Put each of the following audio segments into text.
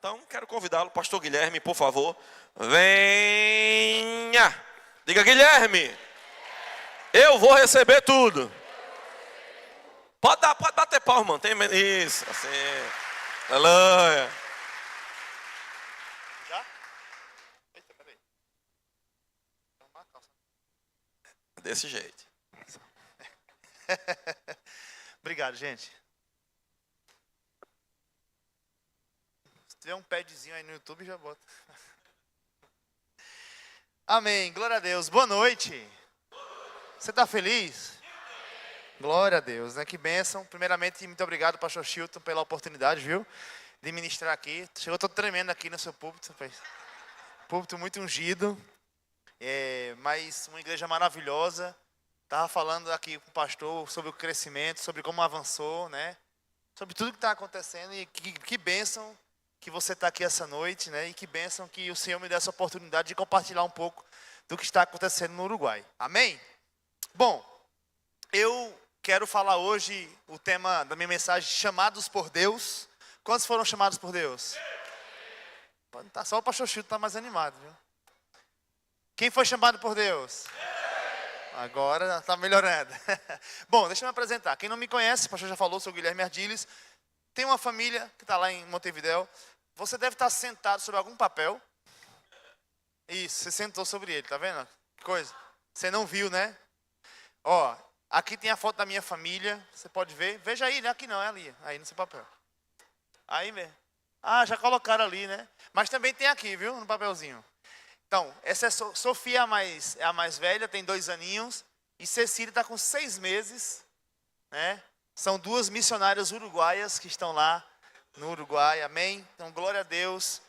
Então, quero convidá-lo, pastor Guilherme, por favor. Venha! Diga, Guilherme, eu vou receber tudo. Pode bater palma, mano. Isso, assim. Aleluia. Já? Eita, peraí. Desse jeito. Obrigado, gente. Se tiver um padzinho aí no YouTube, já bota. Amém. Glória a Deus. Boa noite. Você está feliz? Glória a Deus, né? Que bênção. Primeiramente, muito obrigado, pastor Chilton, pela oportunidade, viu? De ministrar aqui. Chegou todo tremendo aqui no seu púlpito, rapaz. Púlpito muito ungido. Mas uma igreja maravilhosa. Estava falando aqui com o pastor sobre o crescimento, sobre como avançou, né? Sobre tudo que está acontecendo. E que bênção que você está aqui essa noite, né? E que bênção que o Senhor me dê essa oportunidade de compartilhar um pouco do que está acontecendo no Uruguai. Amém? Bom, eu quero falar hoje o tema da minha mensagem, chamados por Deus. Quantos foram chamados por Deus? Só o pastor Chilton está mais animado, viu? Quem foi chamado por Deus? Agora está melhorando. Bom, deixa eu me apresentar. Quem não me conhece, o pastor já falou, sou o Guilherme Ardiles. Tem uma família que está lá em Montevidéu. Você deve estar sentado sobre algum papel. Isso, você sentou sobre ele, tá vendo? Que coisa. Você não viu, né? Ó, aqui tem a foto da minha família. Você pode ver. Veja aí, né? Aqui não, é ali. Aí no seu papel. Aí mesmo. Ah, já colocaram ali, né? Mas também tem aqui, viu? No papelzinho. Então, essa é Sofia, é a mais velha, tem 2 aninhos. E Cecília está com 6 meses, né? São 2 missionárias uruguaias que estão lá no Uruguai, amém? Então, glória a Deus.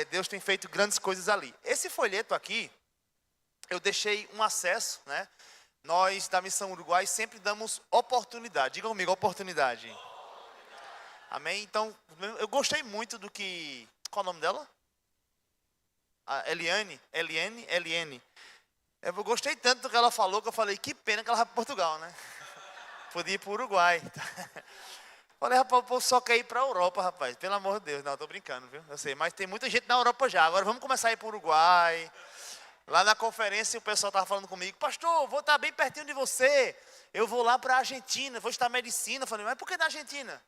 Deus tem feito grandes coisas ali. Esse folheto aqui, eu deixei um acesso, né? Nós, da Missão Uruguai, sempre damos oportunidade. Diga comigo, oportunidade. Amém? Então, eu gostei muito do que... Qual é o nome dela? A Eliane. Eu gostei tanto do que ela falou, que eu falei, que pena que ela vai para Portugal, né? Podia ir para o Uruguai. Falei, rapaz, o povo só quer ir para a Europa, rapaz. Pelo amor de Deus. Não, estou brincando, viu? Eu sei, mas tem muita gente na Europa já. Agora vamos começar a ir para o Uruguai. Lá na conferência o pessoal estava falando comigo, pastor, vou estar bem pertinho de você. Eu vou lá para a Argentina, vou estudar medicina. Eu falei, mas por que na Argentina?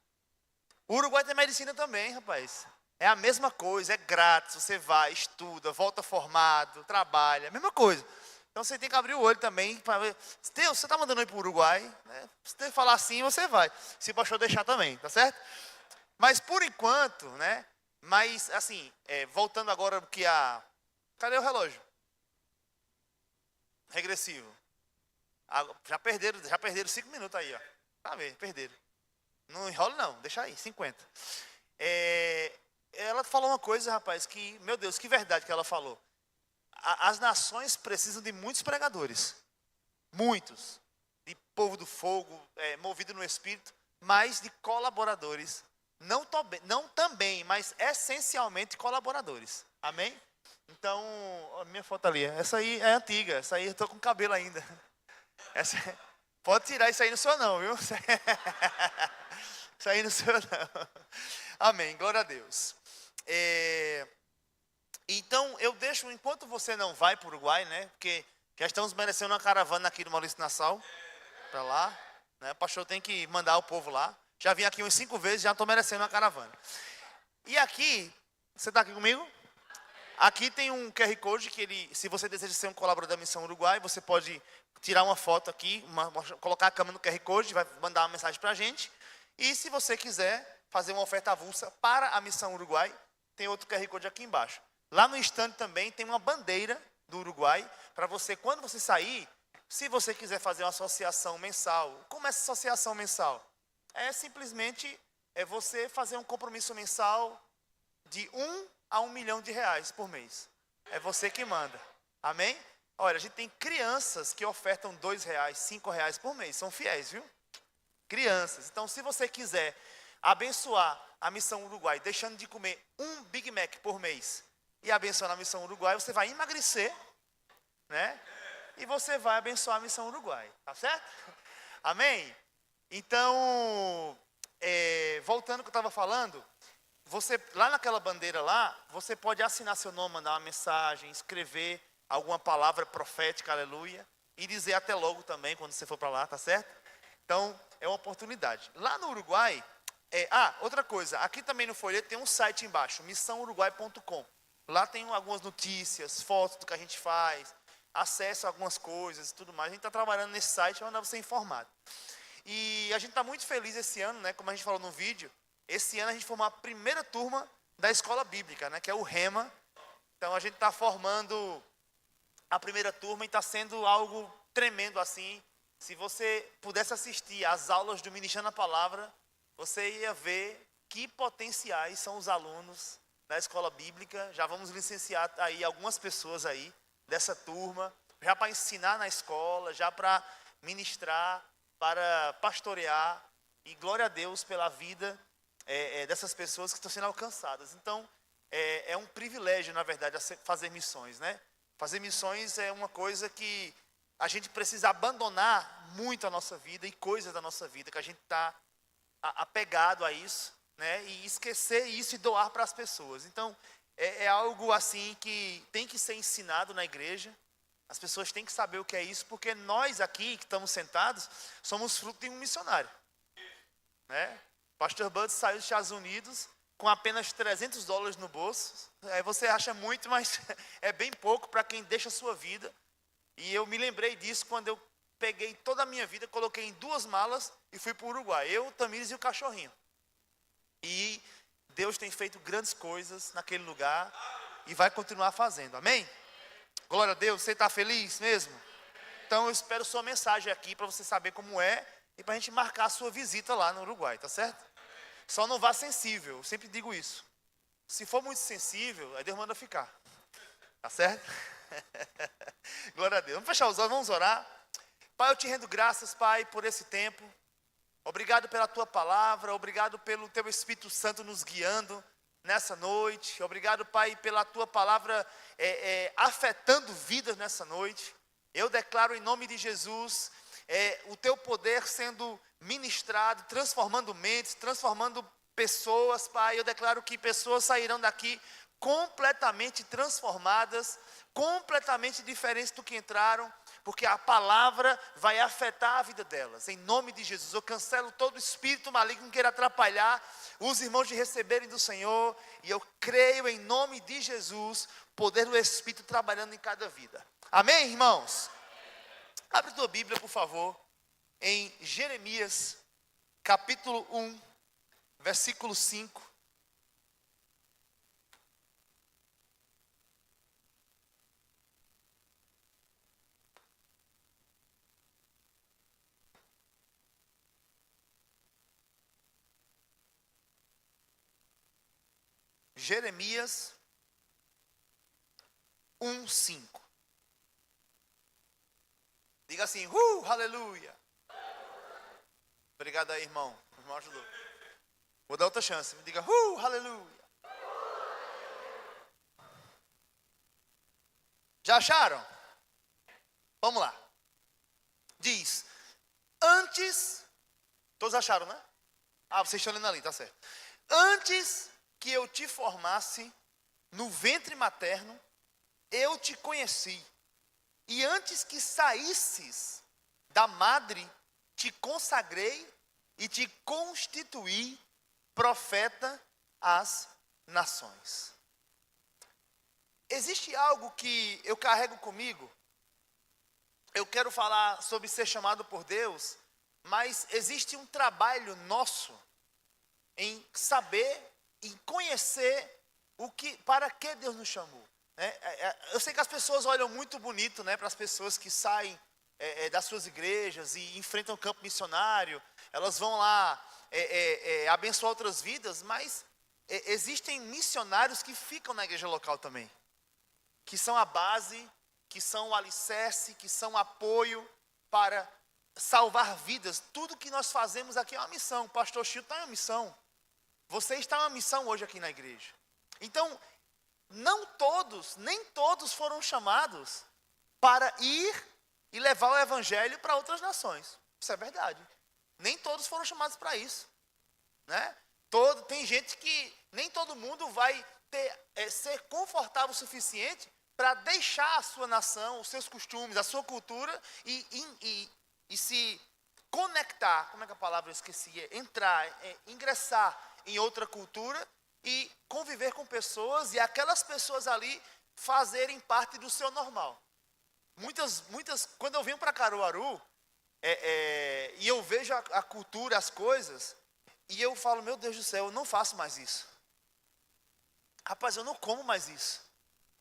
O Uruguai tem medicina também, rapaz. É a mesma coisa, é grátis. Você vai, estuda, volta formado, trabalha. Mesma coisa. Então você tem que abrir o olho também para ver. Deus, você está mandando ir para o Uruguai, né? Se você falar sim, você vai. Se o pastor deixar também, tá certo? Mas por enquanto, né? Mas assim, voltando agora que cadê o relógio? Regressivo. Já perderam 5 minutos aí, ó. Tá vendo? Perderam. Não enrola não, deixa aí, 50. Ela falou uma coisa, rapaz, que, meu Deus, que verdade que ela falou. As nações precisam de muitos pregadores. Muitos. De povo do fogo, movido no Espírito, mas de colaboradores. Não também, mas essencialmente colaboradores. Amém? Então, a minha foto ali, essa aí é antiga, essa aí eu estou com cabelo ainda. Pode tirar isso aí, não sou não, viu? Isso aí não sou não. Amém, glória a Deus. Então, eu deixo, enquanto você não vai para o Uruguai, né? Porque já estamos merecendo uma caravana aqui do Maurício Nassau, para lá. Né? O pastor tem que mandar o povo lá. Já vim aqui umas 5 vezes, já estou merecendo uma caravana. E aqui, você está aqui comigo? Aqui tem um QR Code que se você deseja ser um colaborador da Missão Uruguai, você pode tirar uma foto aqui, colocar a câmera no QR Code, vai mandar uma mensagem para a gente. E se você quiser fazer uma oferta avulsa para a Missão Uruguai, tem outro QR Code aqui embaixo. Lá no estande também tem uma bandeira do Uruguai, para você, quando você sair, se você quiser fazer uma associação mensal. Como é essa associação mensal? É simplesmente você fazer um compromisso mensal de 1 a 1 milhão de reais por mês. É você que manda. Amém? Olha, a gente tem crianças que ofertam 2 reais, 5 reais por mês. São fiéis, viu? Crianças. Então, se você quiser abençoar a Missão Uruguai, deixando de comer um Big Mac por mês, e abençoar a Missão Uruguai, você vai emagrecer, né? E você vai abençoar a Missão Uruguai. Tá certo? Amém? Então, voltando ao que eu estava falando, você, lá naquela bandeira lá, você pode assinar seu nome, mandar uma mensagem, escrever alguma palavra profética, aleluia, e dizer até logo também, quando você for para lá, tá certo? Então, é uma oportunidade. Lá no Uruguai, outra coisa, aqui também no folheto tem um site embaixo, missãouruguai.com. Lá tem algumas notícias, fotos do que a gente faz, acesso a algumas coisas e tudo mais. A gente está trabalhando nesse site para mandar você informado. E a gente está muito feliz esse ano, né? Como a gente falou no vídeo, esse ano a gente formou a primeira turma da escola bíblica, né? Que é o Rema. Então a gente está formando a primeira turma e está sendo algo tremendo assim. Se você pudesse assistir às aulas do Ministrando a Palavra, você ia ver que potenciais são os alunos da escola bíblica. Já vamos licenciar aí algumas pessoas aí dessa turma, já para ensinar na escola, já para ministrar, para pastorear. E glória a Deus pela vida dessas pessoas que estão sendo alcançadas. Então, é um privilégio, na verdade, fazer missões, né? Fazer missões é uma coisa que a gente precisa abandonar muito a nossa vida e coisas da nossa vida, que a gente está apegado a isso, né? E esquecer isso e doar para as pessoas. Então, é algo assim que tem que ser ensinado na igreja. As pessoas têm que saber o que é isso, porque nós aqui que estamos sentados, somos fruto de um missionário, né? Pastor Bud saiu dos Estados Unidos com apenas $300 no bolso. Você acha muito, mas é bem pouco para quem deixa a sua vida. E eu me lembrei disso quando eu peguei toda a minha vida, coloquei em 2 malas e fui para o Uruguai. Eu, o Tamires e o cachorrinho. E Deus tem feito grandes coisas naquele lugar e vai continuar fazendo. Amém? Glória a Deus. Você está feliz mesmo? Então eu espero sua mensagem aqui para você saber como é e para a gente marcar a sua visita lá no Uruguai, tá certo? Só não vá sensível, eu sempre digo isso. Se for muito sensível, aí Deus manda ficar. Tá certo? Glória a Deus. Vamos fechar os olhos, vamos orar. Pai, eu te rendo graças, Pai, por esse tempo. Obrigado pela tua palavra, obrigado pelo teu Espírito Santo nos guiando nessa noite. Obrigado, Pai, pela tua palavra afetando vidas nessa noite. Eu declaro em nome de Jesus o teu poder sendo ministrado, transformando mentes, transformando pessoas, Pai. Eu declaro que pessoas sairão daqui completamente transformadas, completamente diferentes do que entraram, porque a palavra vai afetar a vida delas. Em nome de Jesus, eu cancelo todo espírito maligno que queira atrapalhar os irmãos de receberem do Senhor, e eu creio em nome de Jesus, poder do Espírito trabalhando em cada vida. Amém, irmãos? Abre tua Bíblia, por favor, em Jeremias, capítulo 1, versículo 5. Jeremias 1, 5. Diga assim, aleluia. Obrigado aí, irmão. O irmão ajudou. Vou dar outra chance. Diga, aleluia. Já acharam? Vamos lá. Diz, antes... Todos acharam, né? Vocês estão lendo ali, tá certo. Antes que eu te formasse no ventre materno, eu te conheci. E antes que saísses da madre, te consagrei e te constituí profeta às nações. Existe algo que eu carrego comigo. Eu quero falar sobre ser chamado por Deus, mas existe um trabalho nosso em saber, em conhecer para que Deus nos chamou. Eu sei que as pessoas olham muito bonito, né, para as pessoas que saem das suas igrejas e enfrentam o campo missionário. Elas vão lá abençoar outras vidas, mas existem missionários que ficam na igreja local também, que são a base, que são o alicerce, que são apoio para salvar vidas. Tudo que nós fazemos aqui é uma missão. O pastor Chilton está em uma missão. Você está em uma missão hoje aqui na igreja. Então, nem todos foram chamados para ir e levar o evangelho para outras nações. Isso é verdade. Nem todos foram chamados para isso, né? Tem gente que nem todo mundo vai ser confortável o suficiente para deixar a sua nação, os seus costumes, a sua cultura e se conectar, como é que a palavra eu esqueci? Ingressar em outra cultura e conviver com pessoas e aquelas pessoas ali fazerem parte do seu normal. Muitas, quando eu venho para Caruaru, e eu vejo a cultura, as coisas, e eu falo, meu Deus do céu, eu não faço mais isso. Rapaz, eu não como mais isso.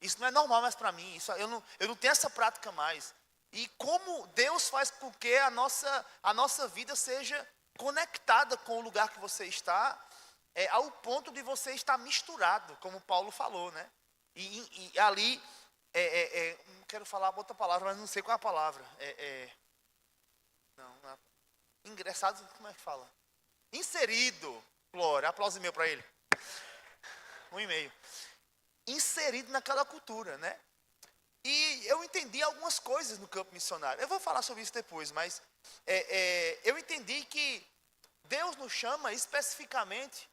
Isso não é normal mais para mim. Eu não tenho essa prática mais. E como Deus faz com que a nossa vida seja conectada com o lugar que você está, ao ponto de você estar misturado, como Paulo falou, né? E ali, não quero falar outra palavra, mas não sei qual é a palavra. Ingressado, como é que fala? Inserido. Glória, aplauso meu para ele. 1,5. Inserido naquela cultura, né? E eu entendi algumas coisas no campo missionário. Eu vou falar sobre isso depois, mas eu entendi que Deus nos chama especificamente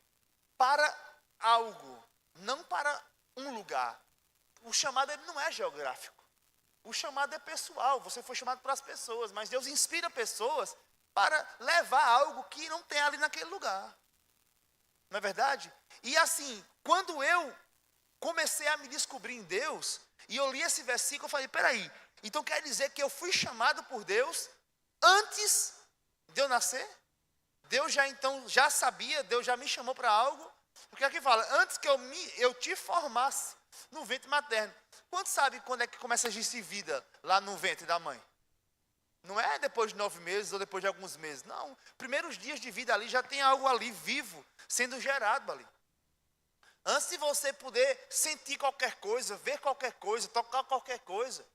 para algo, não para um lugar. O chamado ele não é geográfico. O chamado é pessoal. Você foi chamado para as pessoas, mas Deus inspira pessoas para levar algo que não tem ali naquele lugar. Não é verdade? E assim, quando eu comecei a me descobrir em Deus, e eu li esse versículo, eu falei, peraí, então quer dizer que eu fui chamado por Deus antes de eu nascer? Deus já sabia, Deus já me chamou para algo, porque aqui fala, antes que eu te formasse no ventre materno. Quanto sabe quando é que começa a existir vida lá no ventre da mãe? Não é depois de 9 meses ou depois de alguns meses, não. Primeiros dias de vida ali já tem algo ali vivo, sendo gerado ali. Antes de você poder sentir qualquer coisa, ver qualquer coisa, tocar qualquer coisa,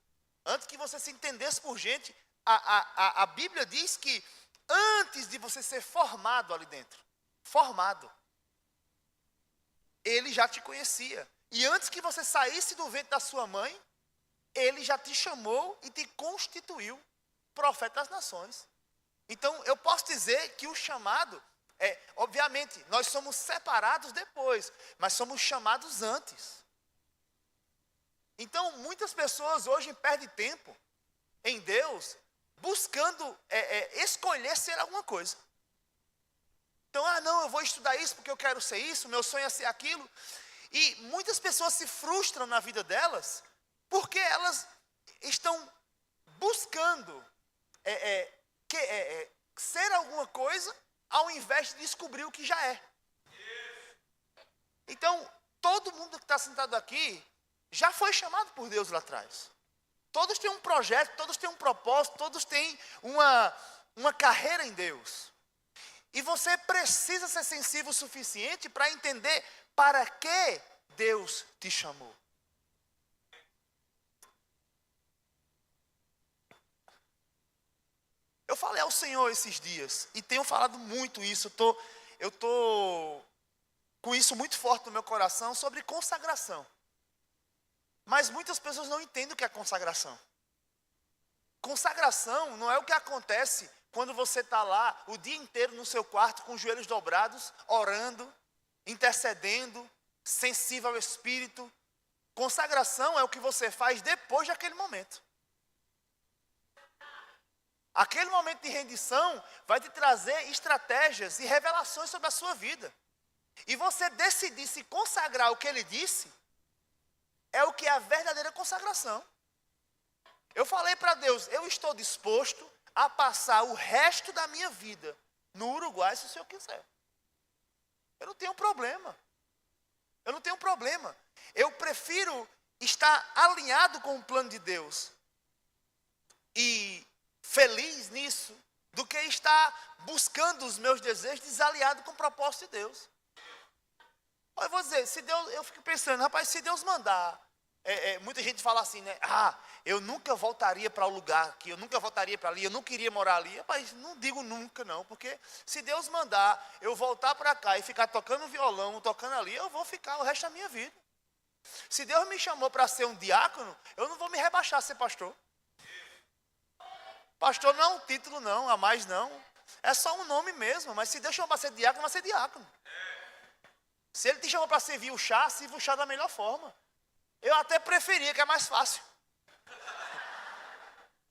antes que você se entendesse por gente, a Bíblia diz que antes de você ser formado ali dentro, Ele já te conhecia. E antes que você saísse do ventre da sua mãe, Ele já te chamou e te constituiu profeta das nações. Então, eu posso dizer que o chamado obviamente, nós somos separados depois, mas somos chamados antes. Então, muitas pessoas hoje perdem tempo em Deus, buscando escolher ser alguma coisa. Então, não, eu vou estudar isso porque eu quero ser isso, meu sonho é ser aquilo. E muitas pessoas se frustram na vida delas, porque elas estão buscando ser alguma coisa, ao invés de descobrir o que já é. Então, todo mundo que está sentado aqui, já foi chamado por Deus lá atrás. Todos têm um projeto, todos têm um propósito, todos têm uma carreira em Deus. E você precisa ser sensível o suficiente para entender para que Deus te chamou. Eu falei ao Senhor esses dias, e tenho falado muito isso, eu estou com isso muito forte no meu coração, sobre consagração. Mas muitas pessoas não entendem o que é consagração. Consagração não é o que acontece quando você está lá o dia inteiro no seu quarto, com os joelhos dobrados, orando, intercedendo, sensível ao Espírito. Consagração é o que você faz depois daquele momento. Aquele momento de rendição vai te trazer estratégias e revelações sobre a sua vida. E você decidir se consagrar ao que Ele disse, é o que é a verdadeira consagração. Eu falei para Deus, eu estou disposto a passar o resto da minha vida no Uruguai, se o Senhor quiser. Eu não tenho problema. Eu prefiro estar alinhado com o plano de Deus e feliz nisso, do que estar buscando os meus desejos desalinhado com o propósito de Deus. Eu vou dizer, eu fico pensando, rapaz, se Deus mandar, muita gente fala assim, né? Eu nunca voltaria para o lugar aqui, eu nunca voltaria para ali, eu não queria morar ali. Rapaz, não digo nunca não, porque se Deus mandar eu voltar para cá e ficar tocando violão, tocando ali, eu vou ficar o resto da minha vida. Se Deus me chamou para ser um diácono, eu não vou me rebaixar a ser pastor. Pastor não é um título não, a mais não. É só um nome mesmo, mas se Deus chamar para ser diácono, vai ser diácono. Se ele te chamou para servir o chá, sirva o chá da melhor forma. Eu até preferia, que é mais fácil.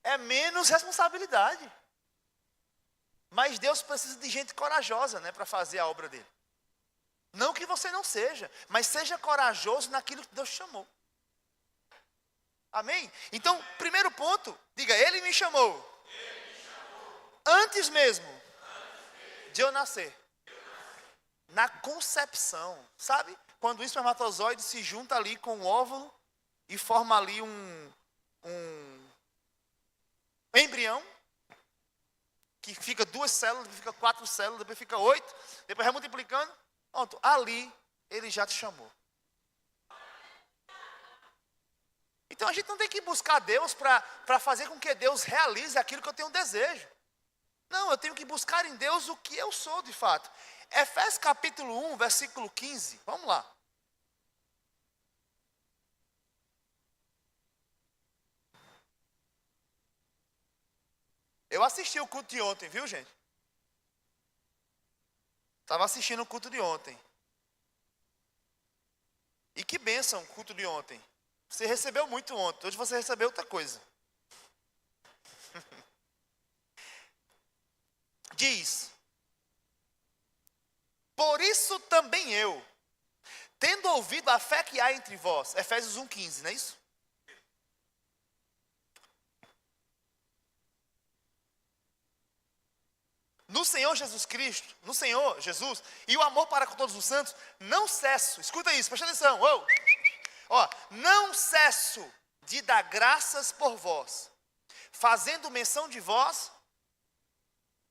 É menos responsabilidade. Mas Deus precisa de gente corajosa, né, para fazer a obra dele. Não que você não seja, mas seja corajoso naquilo que Deus chamou. Amém? Então, primeiro ponto, diga, ele me chamou. Antes mesmo de eu nascer. Na concepção, sabe? Quando o espermatozoide se junta ali com o óvulo e forma ali um embrião, que fica 2 células, depois fica 4 células, depois fica 8, depois vai multiplicando, pronto, ali ele já te chamou. Então a gente não tem que buscar Deus para fazer com que Deus realize aquilo que eu tenho desejo. Não, eu tenho que buscar em Deus o que eu sou de fato. Efésios capítulo 1, versículo 15. Vamos lá. Eu assisti o culto de ontem, viu, gente? Estava assistindo o culto de ontem. E que bênção o culto de ontem. Você recebeu muito ontem, hoje você recebeu outra coisa. Diz: por isso também eu, tendo ouvido a fé que há entre vós, Efésios 1,15, não é isso? No Senhor Jesus Cristo, no Senhor Jesus, e o amor para com todos os santos, não cesso, escuta isso, presta atenção, ó, não cesso de dar graças por vós, fazendo menção de vós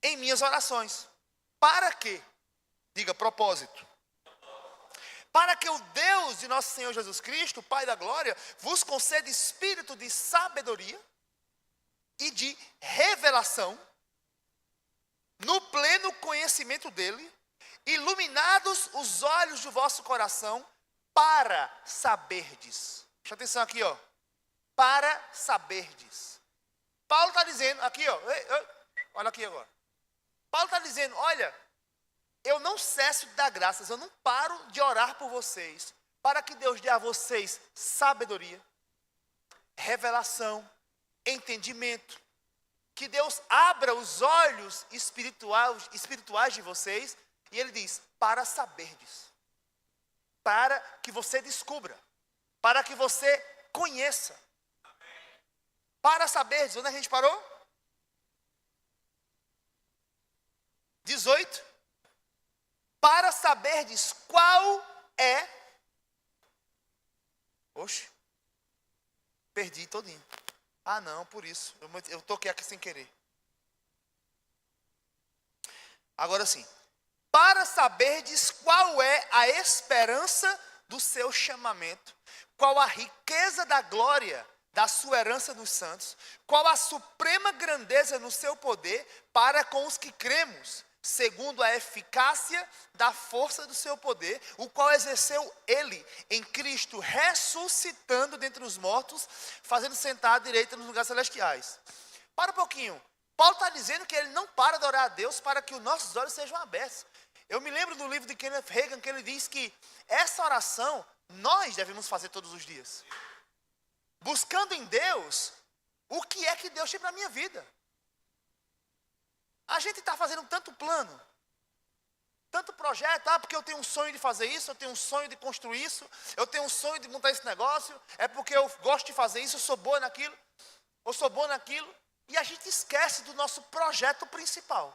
em minhas orações. Para quê? Diga, propósito. Para que o Deus de nosso Senhor Jesus Cristo, Pai da glória, vos conceda espírito de sabedoria e de revelação, no pleno conhecimento dele, iluminados os olhos do vosso coração, para saberdes. Presta atenção aqui, ó. Para saberdes. Paulo está dizendo, aqui, ó. Olha aqui agora. Paulo está dizendo, olha, eu não cesso de dar graças, eu não paro de orar por vocês, para que Deus dê a vocês sabedoria, revelação, entendimento, que Deus abra os olhos espirituais de vocês, e ele diz, para saberdes, para que você descubra, para que você conheça. Para saberdes, onde a gente parou? 18. Para saberdes qual é. Oxe, perdi todinho. Ah não, por isso, eu toquei aqui sem querer. Agora sim. Para saberdes qual é a esperança do seu chamamento, qual a riqueza da glória da sua herança nos santos, qual a suprema grandeza no seu poder para com os que cremos, segundo a eficácia da força do seu poder, o qual exerceu ele em Cristo, ressuscitando dentre os mortos, fazendo sentar à direita nos lugares celestiais. Para um pouquinho. Paulo está dizendo que ele não para de orar a Deus para que os nossos olhos sejam abertos. Eu me lembro do livro de Kenneth Hagin, que ele diz que essa oração nós devemos fazer todos os dias. Buscando em Deus o que é que Deus tem para a minha vida. A gente está fazendo tanto plano, tanto projeto, porque eu tenho um sonho de fazer isso, eu tenho um sonho de construir isso, eu tenho um sonho de montar esse negócio, é porque eu gosto de fazer isso, eu sou boa naquilo, eu sou boa naquilo, e a gente esquece do nosso projeto principal.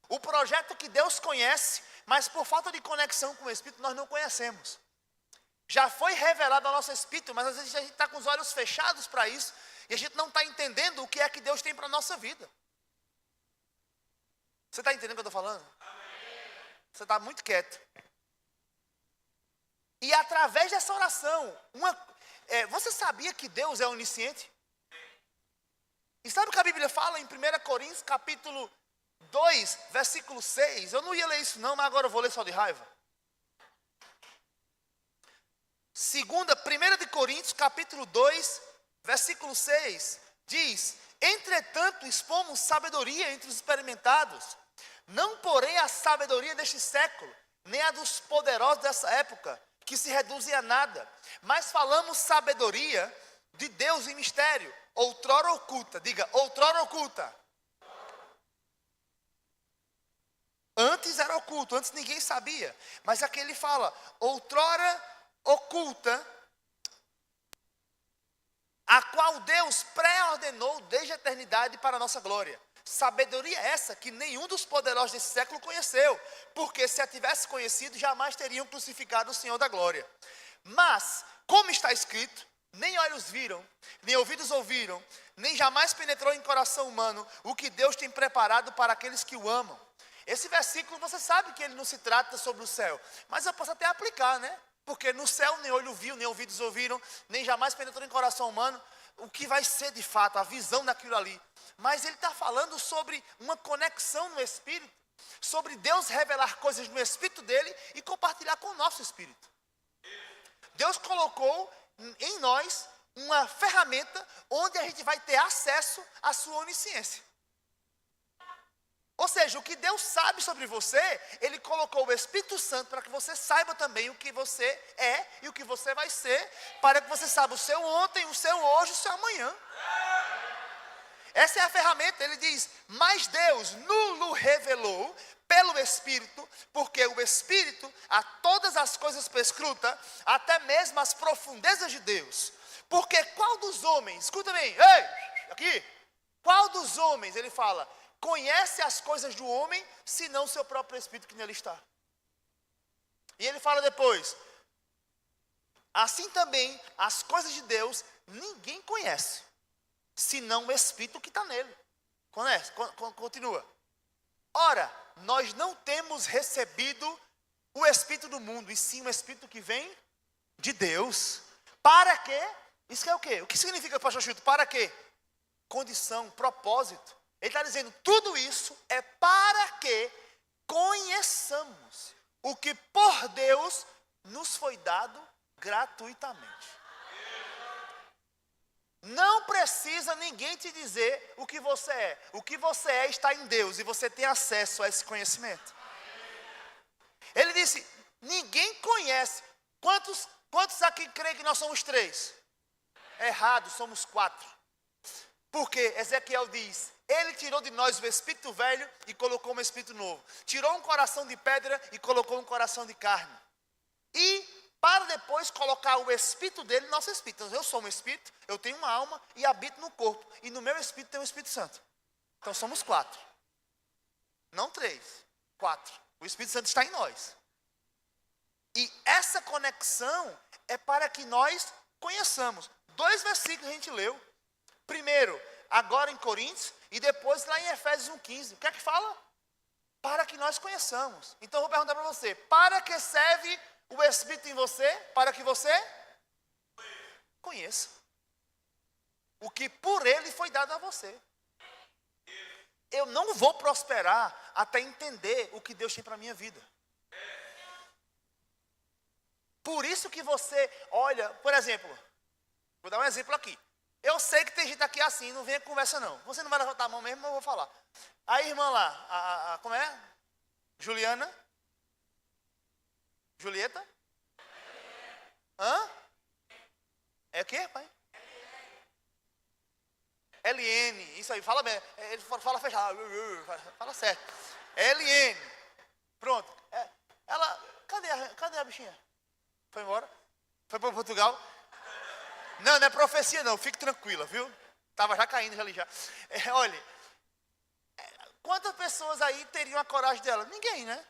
O projeto que Deus conhece, mas por falta de conexão com o Espírito nós não conhecemos. Já foi revelado ao nosso Espírito, mas às vezes a gente está com os olhos fechados para isso, e a gente não está entendendo o que é que Deus tem para a nossa vida. Você está entendendo o que eu estou falando? Você está muito quieto. E através dessa oração, você sabia que Deus é onisciente? E sabe o que a Bíblia fala em 1 Coríntios capítulo 2, versículo 6? Eu não ia ler isso não, mas agora eu vou ler só de raiva. 1 de Coríntios capítulo 2, versículo 6, diz: entretanto, expomos sabedoria entre os experimentados, não porém a sabedoria deste século, nem a dos poderosos dessa época, que se reduzem a nada, mas falamos sabedoria de Deus em mistério, outrora oculta. Diga, outrora oculta. Antes era oculto, antes ninguém sabia. Mas aqui ele fala, outrora oculta, a qual Deus pré-ordenou desde a eternidade para a nossa glória. Sabedoria essa que nenhum dos poderosos desse século conheceu, porque se a tivesse conhecido, jamais teriam crucificado o Senhor da glória. Mas, como está escrito, nem olhos viram, nem ouvidos ouviram, nem jamais penetrou em coração humano o que Deus tem preparado para aqueles que o amam. Esse versículo, você sabe que ele não se trata sobre o céu, mas eu posso até aplicar, né? Porque no céu nem olho viu, nem ouvidos ouviram, nem jamais penetrou em coração humano o que vai ser de fato, a visão daquilo ali. Mas ele está falando sobre uma conexão no Espírito, sobre Deus revelar coisas no Espírito dele e compartilhar com o nosso Espírito. Deus colocou em nós uma ferramenta onde a gente vai ter acesso à sua onisciência. Ou seja, o que Deus sabe sobre você, Ele colocou o Espírito Santo para que você saiba também o que você é e o que você vai ser, para que você saiba o seu ontem, o seu hoje, o seu amanhã. Essa é a ferramenta. Ele diz, mas Deus nulo revelou pelo Espírito, porque o Espírito a todas as coisas perscruta, até mesmo as profundezas de Deus. Porque qual dos homens, escuta bem, ei, aqui, qual dos homens, ele fala, conhece as coisas do homem, senão o seu próprio Espírito que nele está. E ele fala depois, assim também, as coisas de Deus, ninguém conhece, senão o Espírito que está nele. Conhece? Continua. Ora, nós não temos recebido o Espírito do mundo, e sim o Espírito que vem de Deus. Para quê? Isso que é o quê? O que significa, pastor Chito? Para quê? Condição, propósito. Ele está dizendo, tudo isso é para que conheçamos o que por Deus nos foi dado gratuitamente. Não precisa ninguém te dizer o que você é. O que você é está em Deus e você tem acesso a esse conhecimento. Ele disse, ninguém conhece. Quantos aqui creem que nós somos 3? Errado, somos 4. Porque Ezequiel diz, Ele tirou de nós o espírito velho e colocou um espírito novo. Tirou um coração de pedra e colocou um coração de carne. E para depois colocar o espírito dele no nosso espírito. Então, eu sou um espírito, eu tenho uma alma e habito no corpo. E no meu espírito tem o Espírito Santo. Então somos 4. Não 3, 4. O Espírito Santo está em nós. E essa conexão é para que nós conheçamos. 2 versículos a gente leu. Primeiro, agora em Coríntios, e depois lá em Efésios 1,15. O que é que fala? Para que nós conheçamos. Então eu vou perguntar para você, para que serve o Espírito em você? Para que você conheça o que por Ele foi dado a você. Eu não vou prosperar até entender o que Deus tem para a minha vida. Por isso que você olha, por exemplo, vou dar um exemplo aqui. Eu sei que tem gente aqui assim, não venha conversa não. Você não vai levantar a mão mesmo, mas eu vou falar. A irmã lá, como é? Juliana? Julieta? Hã? É o quê, pai? LN, isso aí, fala bem. Ele fala fechado, fala certo. LN. Pronto. Ela, cadê a bichinha? Foi embora? Foi para Portugal? Não é profecia não, fique tranquila, viu? Estava já caindo ali já. Olha, quantas pessoas aí teriam a coragem dela? Ninguém, né?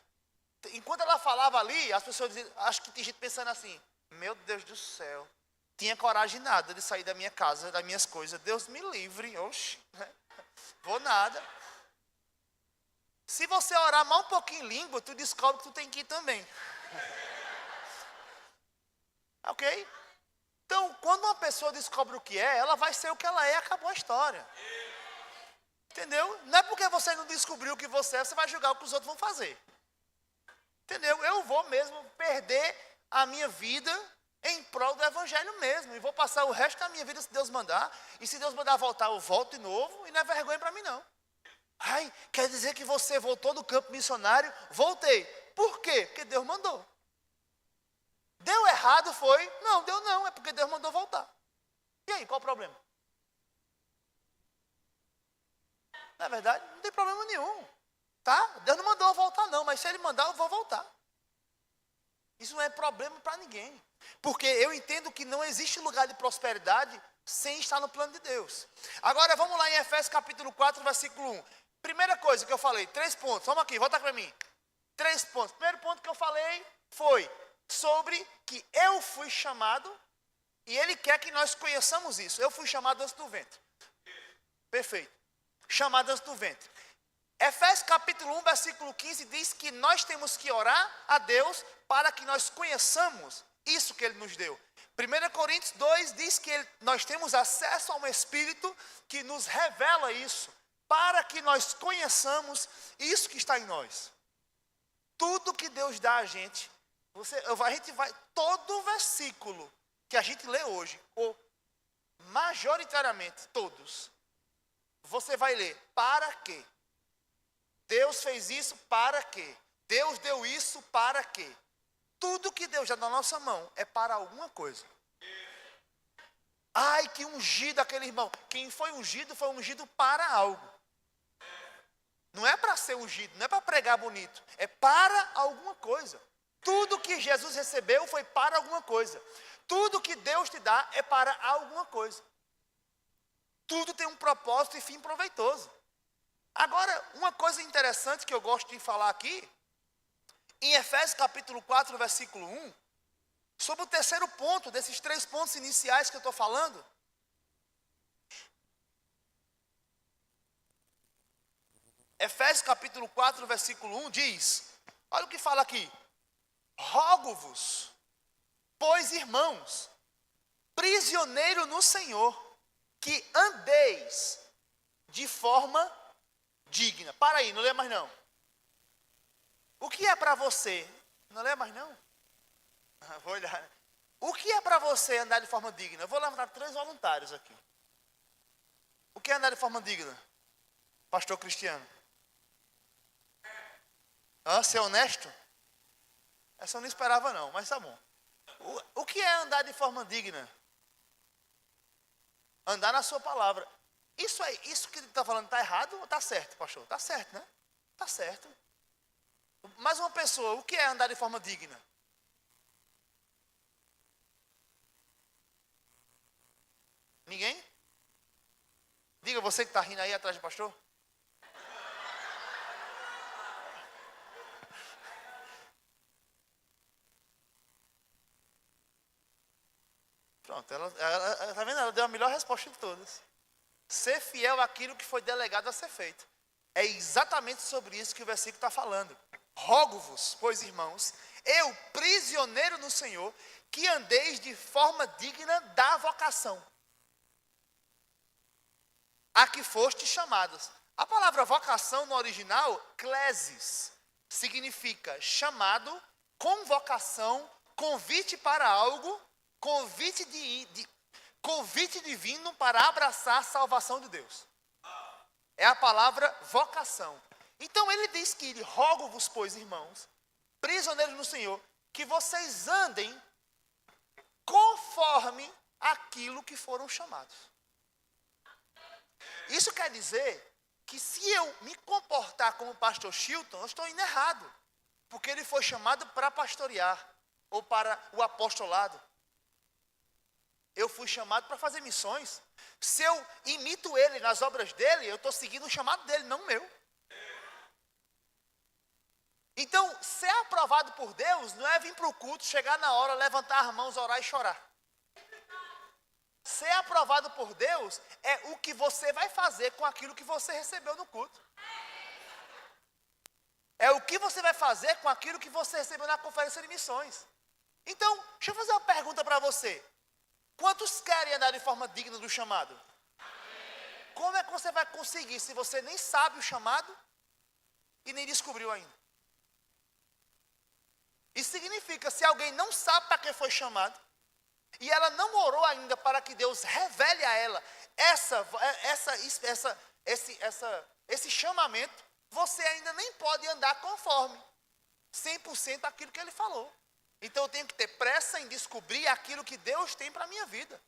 Enquanto ela falava ali, as pessoas diziam, acho que tem gente pensando assim, meu Deus do céu, tinha coragem nada de sair da minha casa, das minhas coisas, Deus me livre, oxe, vou nada. Se você orar mais um pouquinho em língua, tu descobre que tu tem que ir também. Ok? Então, quando uma pessoa descobre o que é, ela vai ser o que ela é, acabou a história. Entendeu? Não é porque você não descobriu o que você é, você vai julgar o que os outros vão fazer. Entendeu? Eu vou mesmo perder a minha vida em prol do Evangelho mesmo. E vou passar o resto da minha vida se Deus mandar. E se Deus mandar voltar, eu volto de novo. E não é vergonha para mim, não. Ai, quer dizer que você voltou do campo missionário? Voltei. Por quê? Porque Deus mandou. Deu errado foi? Não, deu não, é porque Deus mandou voltar. E aí, qual o problema? Na verdade, não tem problema nenhum. Tá? Deus não mandou eu voltar não, mas se Ele mandar, eu vou voltar. Isso não é problema para ninguém. Porque eu entendo que não existe lugar de prosperidade sem estar no plano de Deus. Agora vamos lá em Efésios capítulo 4, versículo 1. Primeira coisa que eu falei, 3 pontos. Vamos aqui, volta para mim. 3 pontos. Primeiro ponto que eu falei foi sobre que eu fui chamado e Ele quer que nós conheçamos isso. Eu fui chamado antes do ventre. Perfeito. Chamado antes do ventre. Efésios capítulo 1, versículo 15 diz que nós temos que orar a Deus para que nós conheçamos isso que Ele nos deu. 1 Coríntios 2 diz que nós temos acesso a um Espírito que nos revela isso, para que nós conheçamos isso que está em nós. Tudo que Deus dá a gente vai, todo versículo que a gente lê hoje, ou majoritariamente todos, você vai ler, para quê? Deus fez isso para quê? Deus deu isso para quê? Tudo que Deus dá na nossa mão é para alguma coisa. Ai, que ungido aquele irmão. Quem foi ungido para algo. Não é para ser ungido, não é para pregar bonito. É para alguma coisa. Tudo que Jesus recebeu foi para alguma coisa. Tudo que Deus te dá é para alguma coisa. Tudo tem um propósito e fim proveitoso. Agora, uma coisa interessante que eu gosto de falar aqui, em Efésios capítulo 4, versículo 1, sobre o terceiro ponto desses 3 pontos iniciais que eu estou falando. Efésios capítulo 4, versículo 1 diz, olha o que fala aqui. Rogo-vos, pois irmãos, prisioneiro no Senhor, que andeis de forma digna. Para aí, não lê mais não. O que é para você? Não lê mais não? Vou olhar. O que é para você andar de forma digna? Eu vou levantar 3 voluntários aqui. O que é andar de forma digna? Pastor Cristiano. Ser honesto? Essa eu não esperava não, mas tá bom. O que é andar de forma digna? Andar na sua palavra. Isso que ele está falando está errado ou está certo, pastor? Está certo, né? Está certo. Mais uma pessoa, o que é andar de forma digna? Ninguém? Diga você que está rindo aí atrás do pastor. Pronto, ela tá vendo? Ela deu a melhor resposta de todas. Ser fiel àquilo que foi delegado a ser feito. É exatamente sobre isso que o versículo está falando. Rogo-vos, pois irmãos, eu, prisioneiro no Senhor, que andeis de forma digna da vocação a que fostes chamados. A palavra vocação no original, klesis, significa chamado, convocação, convite para algo, convite divino para abraçar a salvação de Deus. É a palavra vocação. Então ele diz que rogo-vos, pois irmãos, prisioneiros no Senhor, que vocês andem conforme aquilo que foram chamados. Isso quer dizer que se eu me comportar como o pastor Chilton, eu estou indo errado. Porque ele foi chamado para pastorear, ou para o apostolado. Eu fui chamado para fazer missões. Se eu imito ele nas obras dele, eu estou seguindo o chamado dele, não o meu. Então, ser aprovado por Deus não é vir para o culto, chegar na hora, levantar as mãos, orar e chorar. Ser aprovado por Deus é o que você vai fazer com aquilo que você recebeu no culto. É o que você vai fazer com aquilo que você recebeu na conferência de missões. Então, deixa eu fazer uma pergunta para você. Quantos querem andar de forma digna do chamado? Como é que você vai conseguir se você nem sabe o chamado e nem descobriu ainda? Isso significa, se alguém não sabe para que foi chamado, e ela não orou ainda para que Deus revele a ela esse chamamento, você ainda nem pode andar conforme. 100% aquilo que ele falou. Então eu tenho que ter pressa em descobrir aquilo que Deus tem para a minha vida.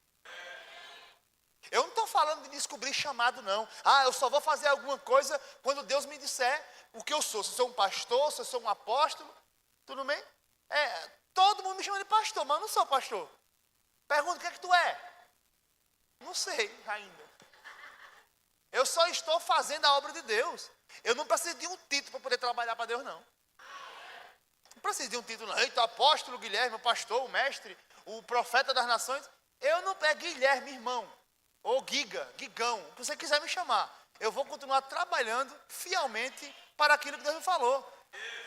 Eu não estou falando de descobrir chamado, não. Ah, eu só vou fazer alguma coisa quando Deus me disser o que eu sou. Se eu sou um pastor, se eu sou um apóstolo, tudo bem? Todo mundo me chama de pastor, mas eu não sou pastor. Pergunta, o que é que tu é? Não sei ainda. Eu só estou fazendo a obra de Deus. Eu não preciso de um título para poder trabalhar para Deus, não. Não preciso de um título, não. Eita, apóstolo Guilherme, o pastor, o mestre, o profeta das nações. Eu não pego Guilherme, irmão. Ou Gigão, o que você quiser me chamar. Eu vou continuar trabalhando fielmente para aquilo que Deus me falou.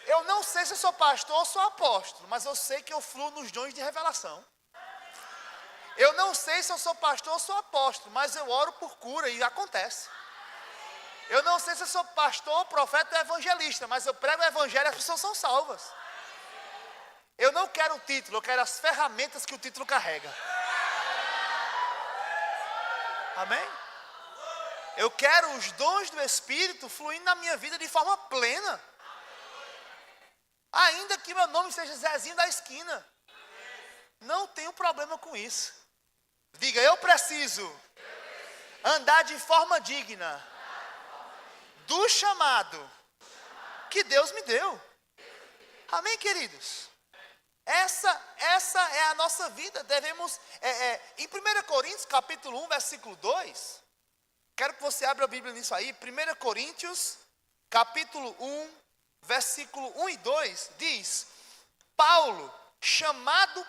Eu não sei se eu sou pastor ou sou apóstolo, mas eu sei que eu fluo nos dons de revelação. Eu não sei se eu sou pastor ou sou apóstolo, mas eu oro por cura e acontece. Eu não sei se eu sou pastor, profeta ou evangelista, mas eu prego o evangelho e as pessoas são salvas. Eu não quero o título, eu quero as ferramentas que o título carrega. Amém? Eu quero os dons do Espírito fluindo na minha vida de forma plena. Ainda que meu nome seja Zezinho da esquina. Não tenho problema com isso. Diga, eu preciso andar de forma digna do chamado que Deus me deu. Amém, queridos? Essa é a nossa vida. Devemos, em 1 Coríntios, capítulo 1, versículo 2, quero que você abra a Bíblia nisso aí. 1 Coríntios, capítulo 1, versículo 1 e 2, diz: Paulo, chamado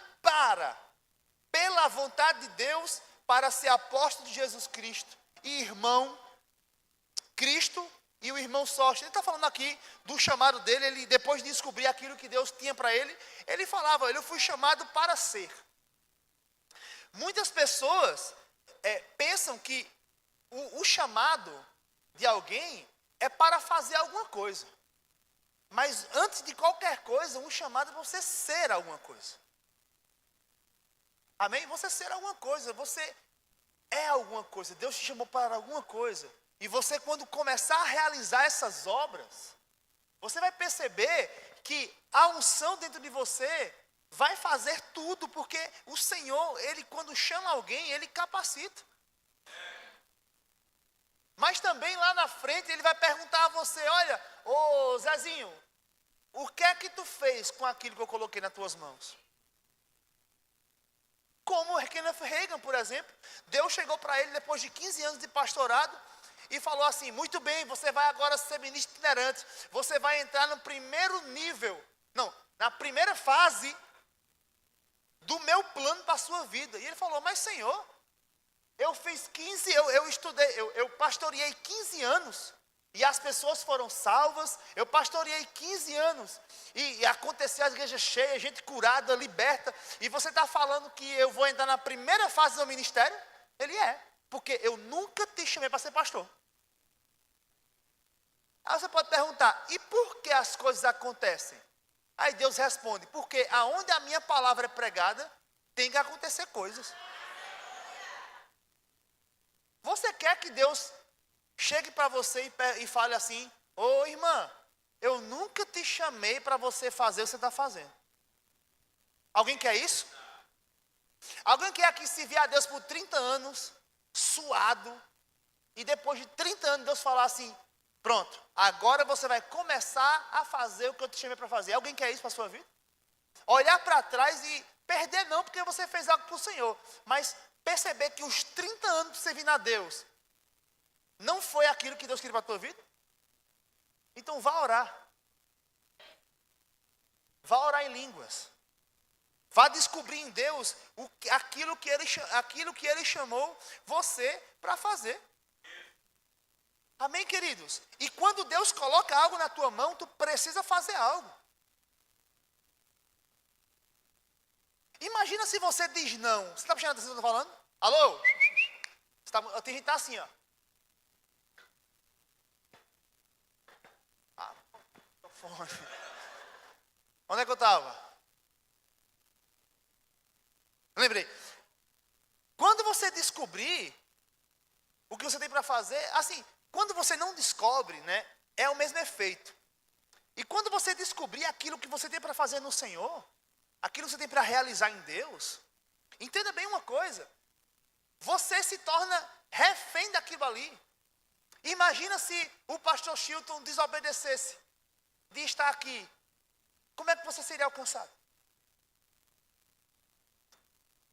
pela vontade de Deus, para ser apóstolo de Jesus Cristo, e irmão, Cristo e o irmão Sóstenes. Ele está falando aqui do chamado dele. Ele, depois de descobrir aquilo que Deus tinha para ele, ele falava, eu fui chamado para ser. Muitas pessoas pensam que o chamado de alguém é para fazer alguma coisa. Mas antes de qualquer coisa, um chamado é você ser alguma coisa. Amém? Você ser alguma coisa, você é alguma coisa. Deus te chamou para alguma coisa. E você, quando começar a realizar essas obras, você vai perceber que a unção dentro de você vai fazer tudo, porque o Senhor, Ele quando chama alguém, Ele capacita. Mas também lá na frente, Ele vai perguntar a você, olha, ô Zezinho, o que é que tu fez com aquilo que eu coloquei nas tuas mãos? Como o Kenneth Hagin, por exemplo, Deus chegou para ele depois de 15 anos de pastorado e falou assim, muito bem, você vai agora ser ministro itinerante, você vai entrar no primeiro nível, na primeira fase do meu plano para a sua vida. E ele falou, mas Senhor, eu fiz 15, eu estudei, eu pastoreei 15 anos, e as pessoas foram salvas, eu pastoreei 15 anos, e aconteceu as igrejas cheias, gente curada, liberta, e você está falando que eu vou entrar na primeira fase do ministério? Ele porque eu nunca te chamei para ser pastor. Aí você pode perguntar, e por que as coisas acontecem? Aí Deus responde, porque aonde a minha palavra é pregada, tem que acontecer coisas. Você quer que Deus chegue para você e fale assim, ô irmã, eu nunca te chamei para você fazer o que você está fazendo. Alguém quer isso? Alguém quer aqui servir a Deus por 30 anos, suado, e depois de 30 anos Deus falar assim, pronto, agora você vai começar a fazer o que eu te chamei para fazer. Alguém quer isso para a sua vida? Olhar para trás e perder não, porque você fez algo para o Senhor, mas perceber que os 30 anos servindo a Deus não foi aquilo que Deus queria para a tua vida? Então vá orar. Vá orar em línguas. Vá descobrir em Deus aquilo que Ele chamou você para fazer. Amém, queridos? E quando Deus coloca algo na tua mão, tu precisa fazer algo. Imagina se você diz não. Você está prestando atenção no que eu estou falando? Alô? Tem gente que está assim, ó. Onde é que eu estava? Lembrei. Quando você descobrir o que você tem para fazer, assim, quando você não descobre, né, é o mesmo efeito. E quando você descobrir aquilo que você tem para fazer no Senhor, aquilo que você tem para realizar em Deus, entenda bem uma coisa, você se torna refém daquilo ali. Imagina se o pastor Chilton desobedecesse de estar aqui. Como é que você seria alcançado?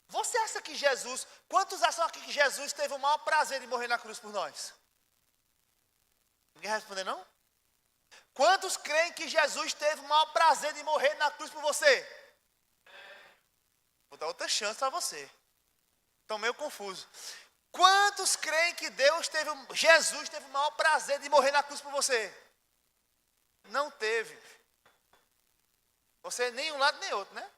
Você acha que Jesus, quantos acham aqui que Jesus teve o maior prazer de morrer na cruz por nós? Ninguém vai responder não? Quantos creem que Jesus teve o maior prazer de morrer na cruz por você? Vou dar outra chance para você. Estão meio confusos. Quantos creem que Jesus teve o maior prazer de morrer na cruz por você? Não teve. Você nem um lado nem outro, né?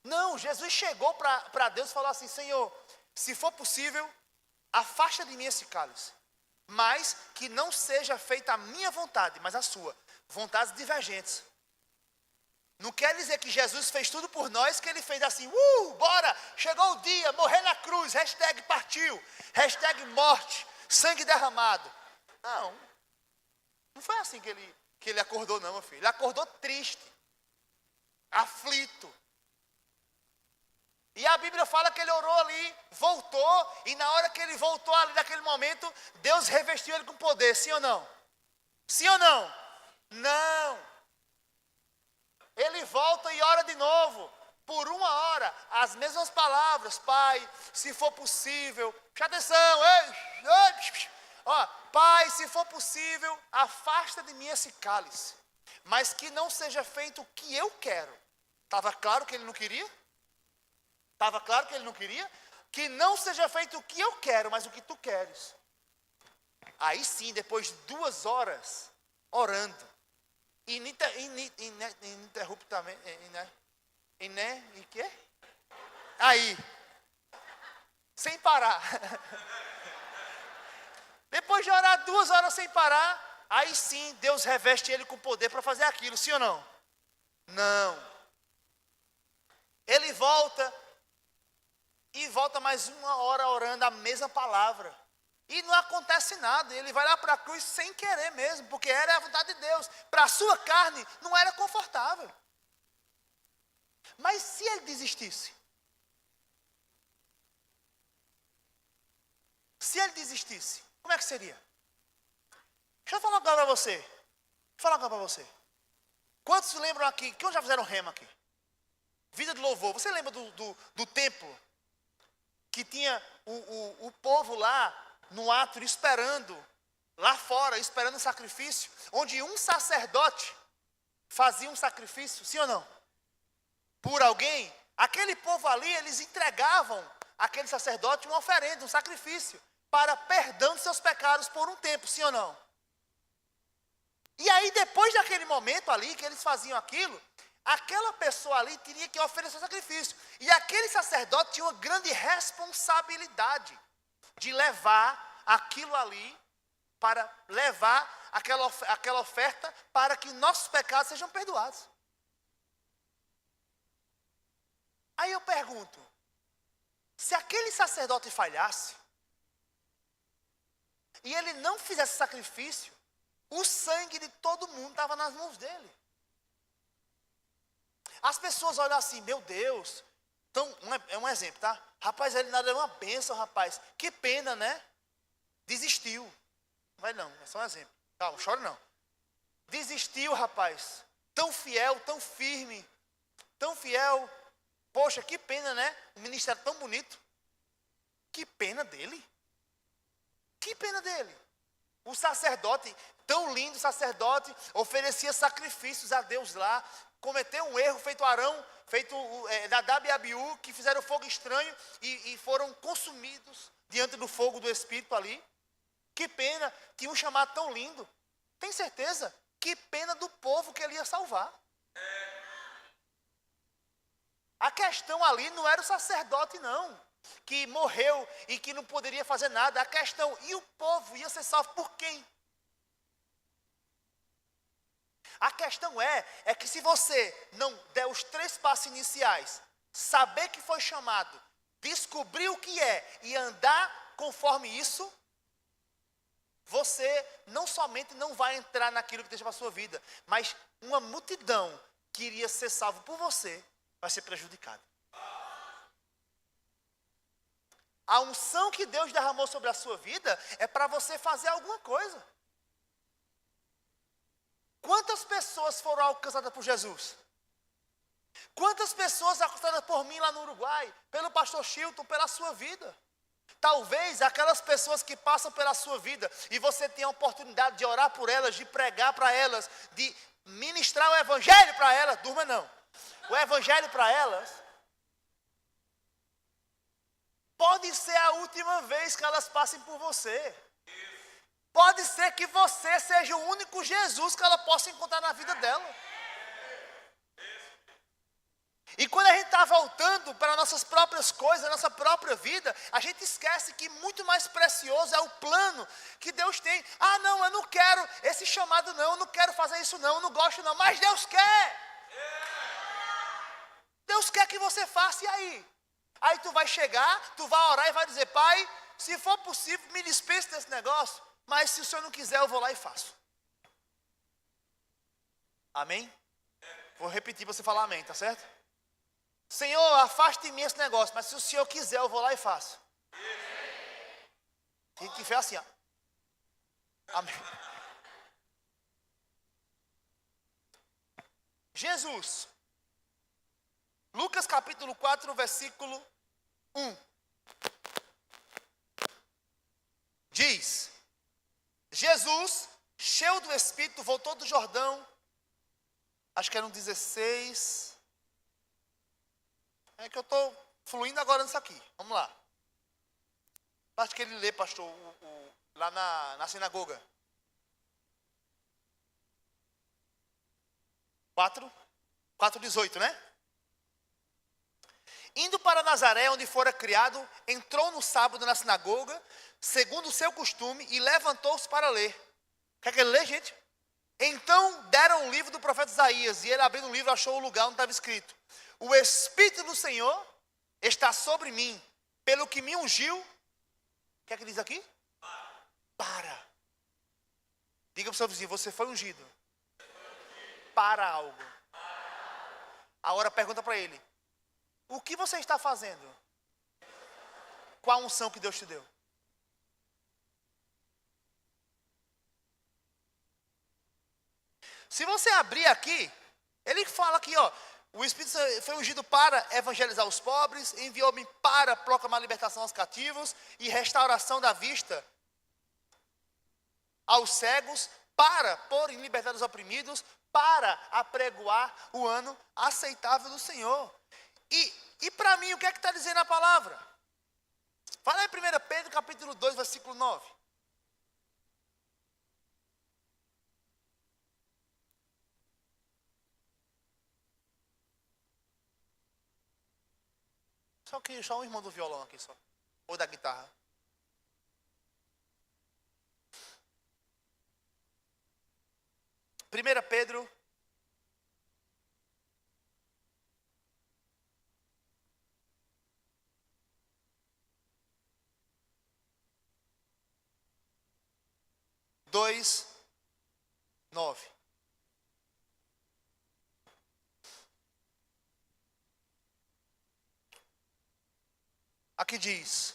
Não, Jesus chegou para Deus e falou assim: Senhor, se for possível, afasta de mim esse cálice. Mas que não seja feita a minha vontade, mas a sua. Vontades divergentes. Não quer dizer que Jesus fez tudo por nós, que ele fez assim, bora, chegou o dia, morrer na cruz, hashtag partiu, hashtag morte, sangue derramado. Não foi assim que ele acordou não, meu filho. Ele acordou triste, aflito. E a Bíblia fala que ele orou ali, voltou, e na hora que ele voltou ali naquele momento, Deus revestiu ele com poder, sim ou não? Sim ou não? Não. Ele volta e ora de novo, por 1 hora, as mesmas palavras, Pai, se for possível, preste atenção, Pai, se for possível, afasta de mim esse cálice, mas que não seja feito o que eu quero. Estava claro que ele não queria? Estava claro que ele não queria? Que não seja feito o que eu quero, mas o que tu queres. Aí sim, depois de 2 horas, orando, ininterruptamente, e quê? Aí, sem parar. Depois de orar 2 horas sem parar, aí sim, Deus reveste ele com poder para fazer aquilo, sim ou não? Não. Ele volta, e volta mais 1 hora orando a mesma palavra. E não acontece nada, ele vai lá para a cruz sem querer mesmo, porque era a vontade de Deus. Para a sua carne não era confortável. Mas se ele desistisse? Se ele desistisse, como é que seria? Deixa eu falar agora para você. Quantos se lembram aqui, que já fizeram rema aqui? Vida de louvor, você lembra do templo? Que tinha o povo lá, no átrio, esperando, lá fora, esperando o sacrifício, onde um sacerdote fazia um sacrifício, sim ou não? Por alguém, aquele povo ali, eles entregavam àquele sacerdote uma oferenda, um sacrifício, para perdão de seus pecados por um tempo, sim ou não? E aí, depois daquele momento ali, que eles faziam aquilo, aquela pessoa ali teria que oferecer sacrifício. E aquele sacerdote tinha uma grande responsabilidade de levar aquilo ali, para levar aquela oferta para que nossos pecados sejam perdoados. Aí eu pergunto, se aquele sacerdote falhasse, e ele não fizesse sacrifício, o sangue de todo mundo estava nas mãos dele. As pessoas olham assim, meu Deus, então, é um exemplo, tá? Rapaz, ele nada é uma bênção, rapaz. Que pena, né? Desistiu. Não vai não, é só um exemplo. Calma, chora não. Desistiu, rapaz. Tão fiel, tão firme, tão fiel. Poxa, que pena, né? O ministério tão bonito. Que pena dele. Que pena dele. O sacerdote, tão lindo sacerdote, oferecia sacrifícios a Deus lá. Cometeu um erro feito Arão, feito Nadab e Abiú, que fizeram fogo estranho e foram consumidos diante do fogo do Espírito ali. Que pena, tinha um chamado tão lindo. Tem certeza? Que pena do povo que ele ia salvar. A questão ali não era o sacerdote não, que morreu e que não poderia fazer nada. A questão, e o povo ia ser salvo por quem? A questão é que se você não der os 3 passos iniciais, saber que foi chamado, descobrir o que é e andar conforme isso, você não somente não vai entrar naquilo que Deus tem para a sua vida, mas uma multidão que iria ser salvo por você vai ser prejudicada. A unção que Deus derramou sobre a sua vida é para você fazer alguma coisa. Quantas pessoas foram alcançadas por Jesus? Quantas pessoas alcançadas por mim lá no Uruguai, pelo pastor Chilton, pela sua vida? Talvez aquelas pessoas que passam pela sua vida e você tenha a oportunidade de orar por elas, de pregar para elas, de ministrar o evangelho para elas, durma não. O evangelho para elas pode ser a última vez que elas passem por você. Pode ser que você seja o único Jesus que ela possa encontrar na vida dela. E quando a gente está voltando para nossas próprias coisas, nossa própria vida, a gente esquece que muito mais precioso é o plano que Deus tem. Ah, não, eu não quero esse chamado não, eu não quero fazer isso não, eu não gosto não, mas Deus quer. Deus quer que você faça, e aí? Aí tu vai chegar, tu vai orar e vai dizer, Pai, se for possível, me dispense desse negócio, mas se o Senhor não quiser, eu vou lá e faço. Amém? Vou repetir para você falar amém, tá certo? Senhor, afaste de mim esse negócio, mas se o Senhor quiser, eu vou lá e faço. Tem que fé assim, ó. Amém. Jesus. Lucas capítulo 4, versículo 1. Diz: Jesus, cheio do Espírito, voltou do Jordão. Acho que eram 16. É que eu estou fluindo agora nisso aqui. Vamos lá. Acho que ele lê, pastor, lá na sinagoga. 4:18, né? Indo para Nazaré, onde fora criado, entrou no sábado na sinagoga, segundo o seu costume, e levantou-se para ler. Quer que ele lê, gente? Então deram o livro do profeta Isaías, e ele, abrindo o livro, achou o lugar onde estava escrito: o Espírito do Senhor está sobre mim, pelo que me ungiu. O que é que diz aqui? Para. Diga para o seu vizinho, você foi ungido para algo. Agora pergunta para ele: o que você está fazendo com a unção que Deus te deu? Se você abrir aqui, ele fala aqui, ó, o Espírito foi ungido para evangelizar os pobres, enviou-me para proclamar libertação aos cativos e restauração da vista aos cegos, para pôr em liberdade os oprimidos, para apregoar o ano aceitável do Senhor. E para mim, o que é que está dizendo a palavra? Fala em 1 Pedro capítulo 2, versículo 9. Só um irmão do violão aqui só. Ou da guitarra. Primeira Pedro. Dois, 9. Aqui diz: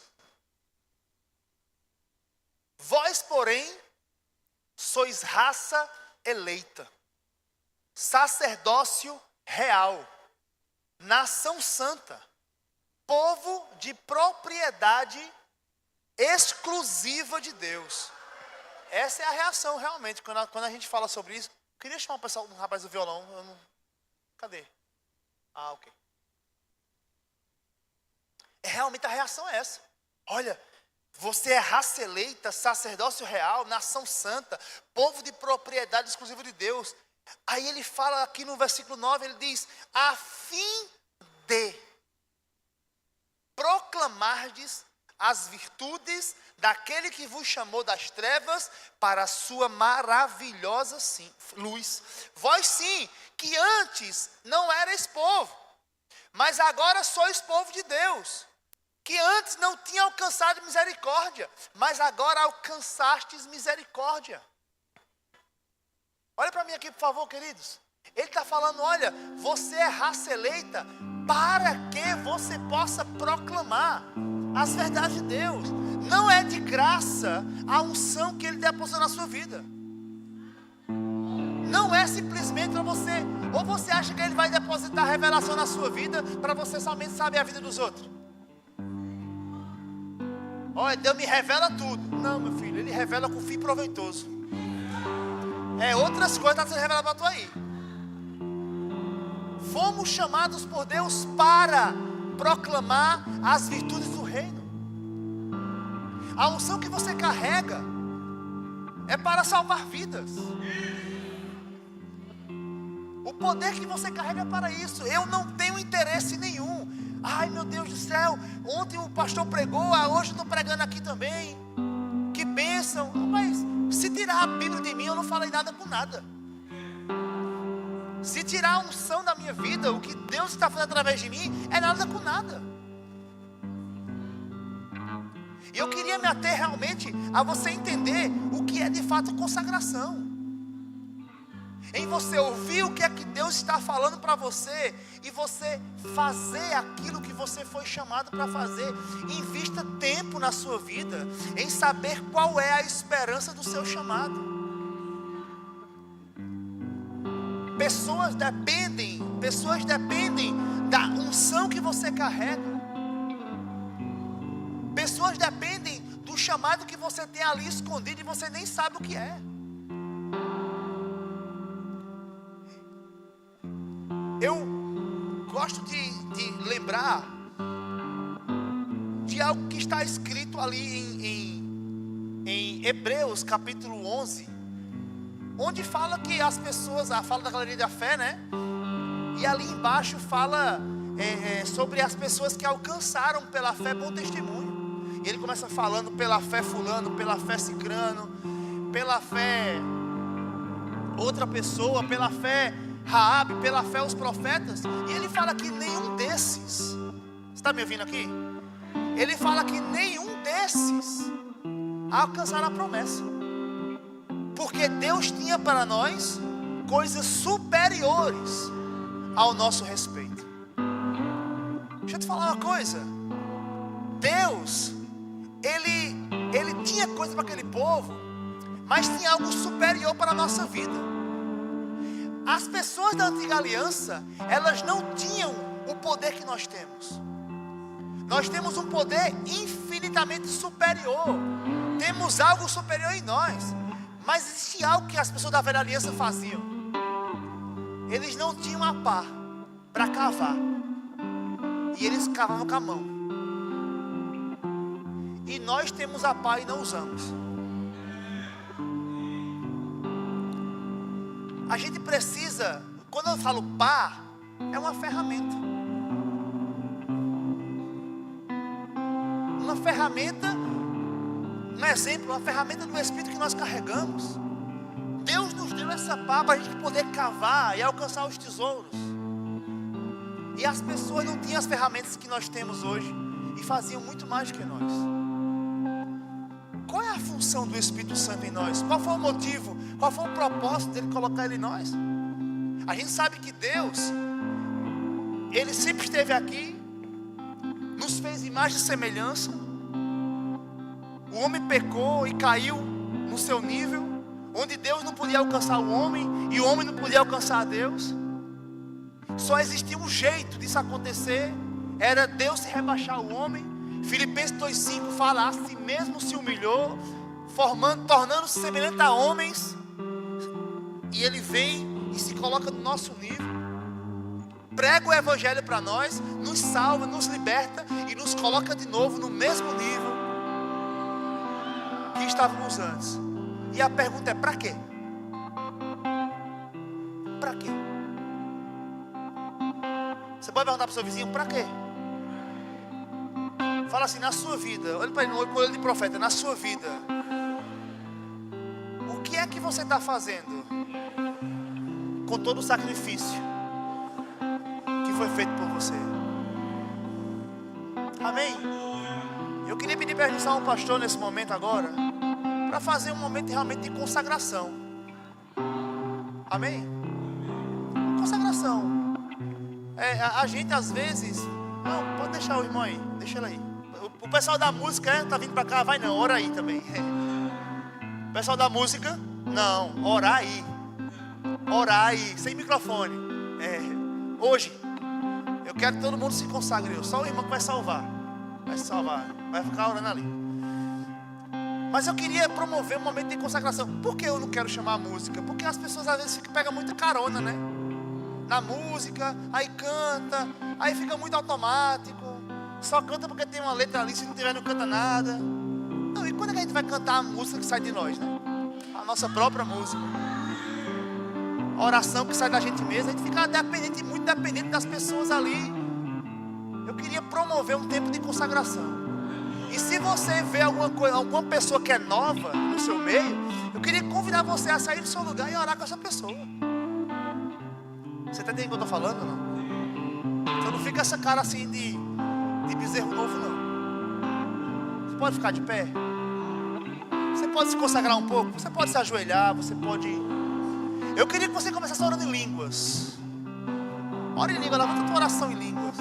vós, porém, sois raça eleita, sacerdócio real, nação santa, povo de propriedade exclusiva de Deus. Essa é a reação realmente, quando a gente fala sobre isso. Eu queria chamar o pessoal, um rapaz do violão, cadê? Ah, ok. Realmente a reação é essa. Olha, você é raça eleita, sacerdócio real, nação santa, povo de propriedade exclusiva de Deus. Aí ele fala aqui no versículo 9, ele diz: a fim de proclamardes as virtudes daquele que vos chamou das trevas para a sua maravilhosa luz. Vós sim, que antes não erais povo, mas agora sois povo de Deus. que antes não tinha alcançado misericórdia, mas agora alcançastes misericórdia. Olha para mim aqui, por favor, queridos. Ele está falando, olha, você é raça eleita para que você possa proclamar as verdades de Deus. Não é de graça a unção que Ele depositou na sua vida. Não é simplesmente para você, ou você acha que Ele vai depositar revelação na sua vida para você somente saber a vida dos outros. Olha, Deus me revela tudo. Não, meu filho, Ele revela com fim proveitoso. É outras coisas que estão sendo reveladas para tu aí. Fomos chamados por Deus para proclamar as virtudes do reino. A unção que você carrega é para salvar vidas. O poder que você carrega é para isso. Eu não tenho interesse nenhum. Ai, meu Deus do céu, ontem o pastor pregou, hoje eu estou pregando aqui também. Que bênção. Mas se tirar a Bíblia de mim, eu não falei nada com nada. Se tirar a unção da minha vida, o que Deus está fazendo através de mim, é nada com nada. E eu queria me ater realmente a você entender o que é de fato consagração. Em você ouvir o que é que Deus está falando para você e você fazer aquilo que você foi chamado para fazer. Invista tempo na sua vida em saber qual é a esperança do seu chamado. Pessoas dependem da unção que você carrega. Pessoas dependem do chamado que você tem ali escondido e você nem sabe o que é. Eu gosto de lembrar de algo que está escrito ali em Hebreus capítulo 11, onde fala que as pessoas, fala da galeria da fé, né? E ali embaixo fala sobre as pessoas que alcançaram pela fé bom testemunho. E ele começa falando pela fé fulano, pela fé cicrano, pela fé outra pessoa, pela fé Raabe, pela fé os profetas. E ele fala que nenhum desses, você está me ouvindo aqui? Ele fala que nenhum desses alcançaram a promessa, porque Deus tinha para nós coisas superiores ao nosso respeito. Deixa eu te falar uma coisa. Deus, Ele tinha coisa para aquele povo, mas tinha algo superior para a nossa vida. As pessoas da antiga aliança, elas não tinham o poder que nós temos. Nós temos um poder infinitamente superior. Temos algo superior em nós. Mas existia algo que as pessoas da velha aliança faziam. Eles não tinham a pá para cavar. E eles cavavam com a mão. E nós temos a pá e não usamos. A gente precisa, quando eu falo pá, é uma ferramenta. Uma ferramenta, um exemplo, uma ferramenta do Espírito que nós carregamos. Deus nos deu essa pá para a gente poder cavar e alcançar os tesouros. E as pessoas não tinham as ferramentas que nós temos hoje e faziam muito mais do que nós. Qual é a função do Espírito Santo em nós? Qual foi o motivo? Qual foi o propósito dele colocar ele em nós? A gente sabe que Deus, Ele sempre esteve aqui, nos fez imagem e semelhança. O homem pecou e caiu no seu nível, onde Deus não podia alcançar o homem e o homem não podia alcançar Deus. Só existia um jeito disso acontecer, era Deus se rebaixar o homem. Filipenses 2,5 fala, a si mesmo se humilhou, tornando-se semelhante a homens. E Ele vem e se coloca no nosso nível, prega o Evangelho para nós, nos salva, nos liberta e nos coloca de novo no mesmo nível que estávamos antes. E a pergunta é, para quê? Para quê? Você pode perguntar para o seu vizinho, para quê? Fala assim, na sua vida, olha para ele, no olho de profeta, na sua vida, o que é que você está fazendo com todo o sacrifício que foi feito por você? Amém? Eu queria pedir permissão ao pastor nesse momento agora, para fazer um momento realmente de consagração. Amém? Consagração. A gente às vezes... Não, pode deixar o irmão aí, deixa ele aí. O pessoal da música, tá vindo para cá, vai não, ora aí também. O pessoal da música, não, orar aí. Orar aí, sem microfone. Hoje, eu quero que todo mundo se consagre. Só o irmão que vai salvar. Vai salvar, vai ficar orando ali. Mas eu queria promover um momento de consagração. Por que eu não quero chamar a música? Porque as pessoas às vezes pegam muita carona, né? Na música, aí canta, aí fica muito automático. Só canta porque tem uma letra ali, se não tiver não canta nada. Não, e quando é que a gente vai cantar a música que sai de nós, né? A nossa própria música. A oração que sai da gente mesmo. A gente fica dependente, muito dependente das pessoas ali. Eu queria promover um tempo de consagração. E se você vê alguma pessoa que é nova no seu meio, eu queria convidar você a sair do seu lugar e orar com essa pessoa. Você está entendendo o que eu estou falando, não? Então não fica essa cara assim de bezerro novo, não. Você pode ficar de pé. Você pode se consagrar um pouco. Você pode se ajoelhar. Você pode... Eu queria que você começasse orando em línguas. Ora em língua, levanta a tua oração em línguas.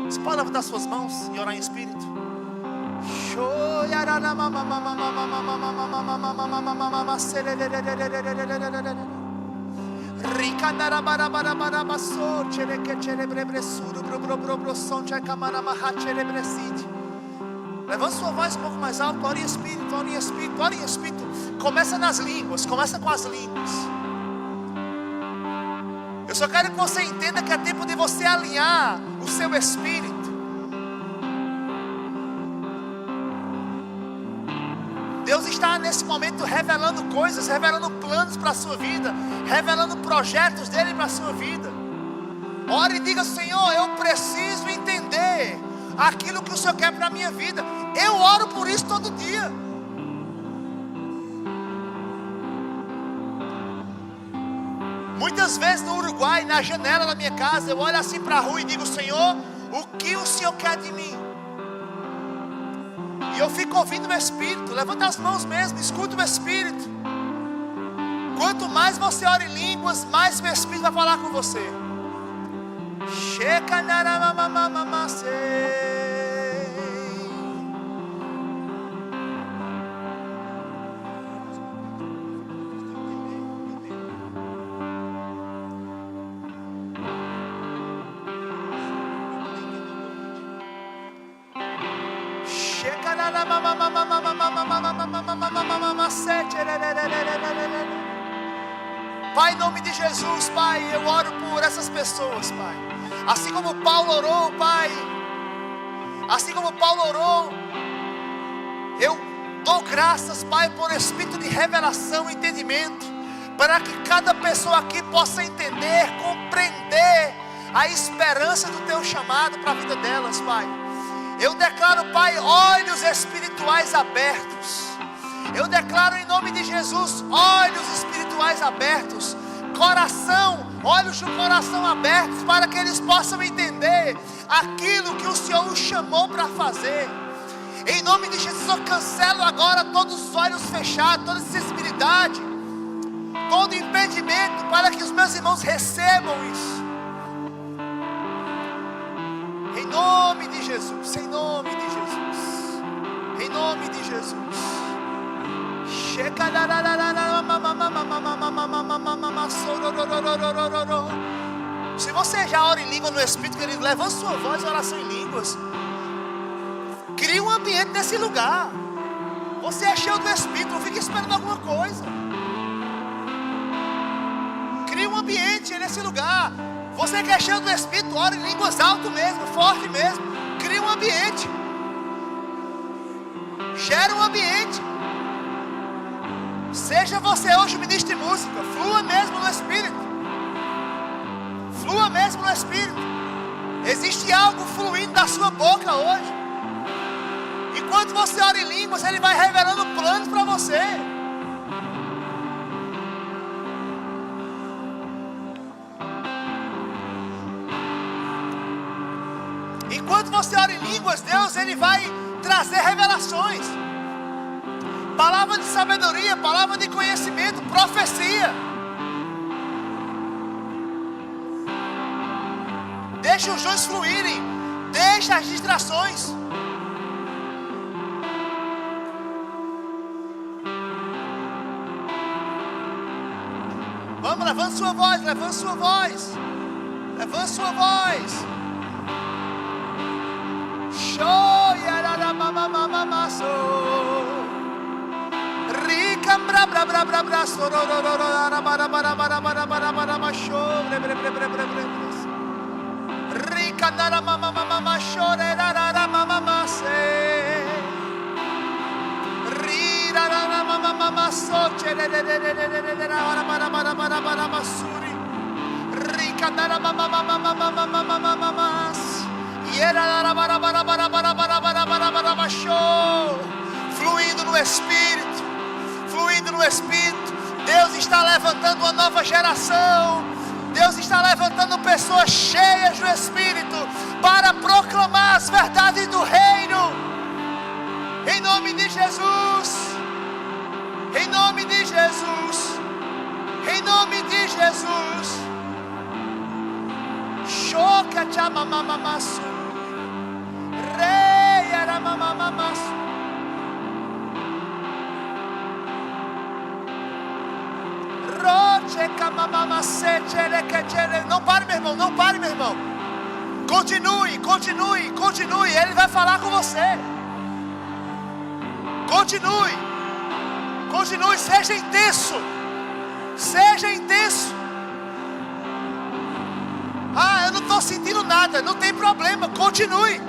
Você pode levantar suas mãos e orar em espírito? Levanta sua voz um pouco mais alto. Ore em espírito, ore em espírito, ore em espírito. Começa nas línguas, começa com as línguas. Eu só quero que você entenda que é tempo de você alinhar o seu espírito. Deus está nesse momento revelando coisas, revelando planos para a sua vida, revelando projetos dele para a sua vida. Ore e diga: Senhor, eu preciso entender aquilo que o Senhor quer para a minha vida. Eu oro por isso todo dia. Muitas vezes no Uruguai, na janela da minha casa, eu olho assim para a rua e digo: Senhor, o que o Senhor quer de mim? E eu fico ouvindo o Espírito. Levanta as mãos mesmo, escuta o Espírito. Quanto mais você ora em línguas, mais o Espírito vai falar com você. Pai, em nome de Jesus, Pai, eu oro por essas pessoas, Pai. Assim como Paulo orou, Pai. Assim como Paulo orou, eu dou graças, Pai, por espírito de revelação e entendimento, para que cada pessoa aqui possa entender, compreender a esperança do Teu chamado para a vida delas, Pai. Eu declaro, Pai, olhos espirituais abertos. Eu declaro em nome de Jesus, olhos espirituais abertos, coração, olhos do coração abertos, para que eles possam entender aquilo que o Senhor os chamou para fazer. Em nome de Jesus, eu cancelo agora todos os olhos fechados, toda sensibilidade, todo impedimento, para que os meus irmãos recebam isso. Em nome de Jesus, em nome de Jesus, em nome de Jesus. Se você já ora em língua no Espírito, querido, levanta sua voz e oração em línguas. Cria um ambiente nesse lugar. Você é cheio do Espírito, não fica esperando alguma coisa. Cria um ambiente nesse lugar. Você que é cheio do Espírito, ora em línguas alto mesmo, forte mesmo. Cria um ambiente. Gera um ambiente. Seja você hoje ministro de música, flua mesmo no Espírito. Flua mesmo no Espírito. Existe da sua boca hoje. Enquanto você ora em línguas, Ele vai revelando planos para você. Enquanto você ora em línguas, Deus Ele vai trazer revelações. Palavra de sabedoria, palavra de conhecimento, profecia. Deixa os dons fluírem. Deixa as distrações. Vamos, levanta sua voz, levanta sua voz. Levanta sua voz. Show, yararabamamamaso. Rica, bra, bra, bra, bra, bra, sororororora, bara, bara, bara, bara, bara, bara, macho, bre, bre, bre, bre, bre, bre. Rica, nara, mama, mama, macho, rara, mama, mase. Rira, rara, mama, mama, soche, re, re, re, re, re, re, re, bara, bara, bara, bara, bara, masuri. Rica, nara, mama, mama, mama, mama, mama, mama. Fluindo no Espírito, fluindo no Espírito. Deus está levantando uma nova geração. Deus está levantando pessoas cheias do Espírito para proclamar as verdades do Reino. Em nome de Jesus. Em nome de Jesus. Em nome de Jesus. Choca chama mamamasu. Rei era mamamasu. Roche camamamacete. Não pare, meu irmão, não pare, meu irmão. Continue, continue, continue. Ele vai falar com você. Continue. Continue, seja intenso. Seja intenso. Ah, eu não estou sentindo nada. Não tem problema, continue.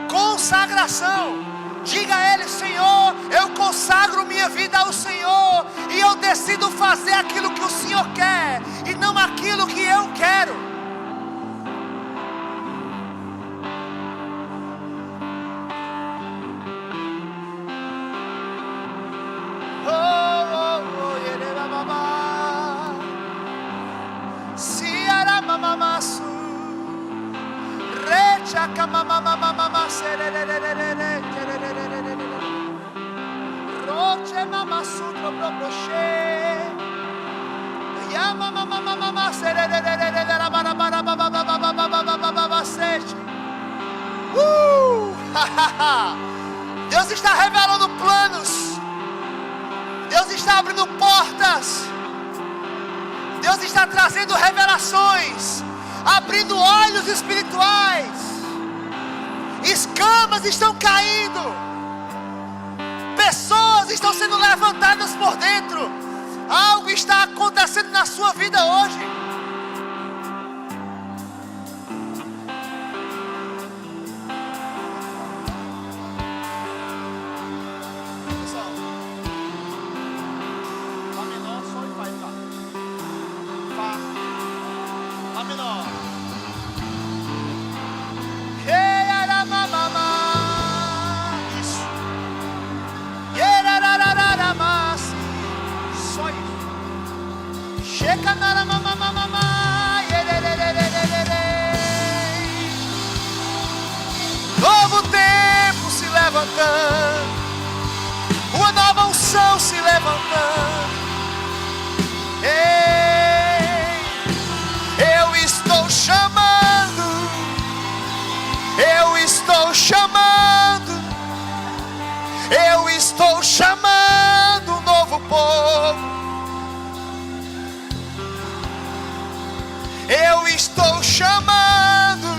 Consagração. Diga a Ele: Senhor, eu consagro minha vida ao Senhor. E eu decido fazer aquilo que o Senhor quer e não aquilo que eu quero. Deus está revelando planos. Deus está abrindo portas. Deus está trazendo revelações, abrindo olhos espirituais. Escamas estão caindo. Pessoas estão sendo levantadas por dentro. Algo está acontecendo na sua vida hoje. Pessoal, Lá menor, Sol e Fá, tá? Fá, Lá menor. Isso. Só isso. Chega na mamamamama. Novo tempo se levantando, uma nova unção se levantando. Ei, eu estou chamando, eu estou chamando, eu estou chamando um novo povo. Eu estou chamando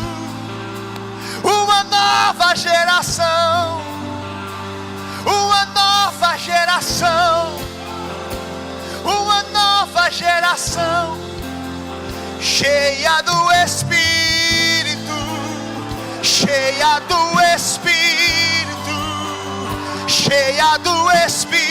uma nova geração, uma nova geração, uma nova geração, cheia do Espírito, cheia do Espírito, cheia do Espírito.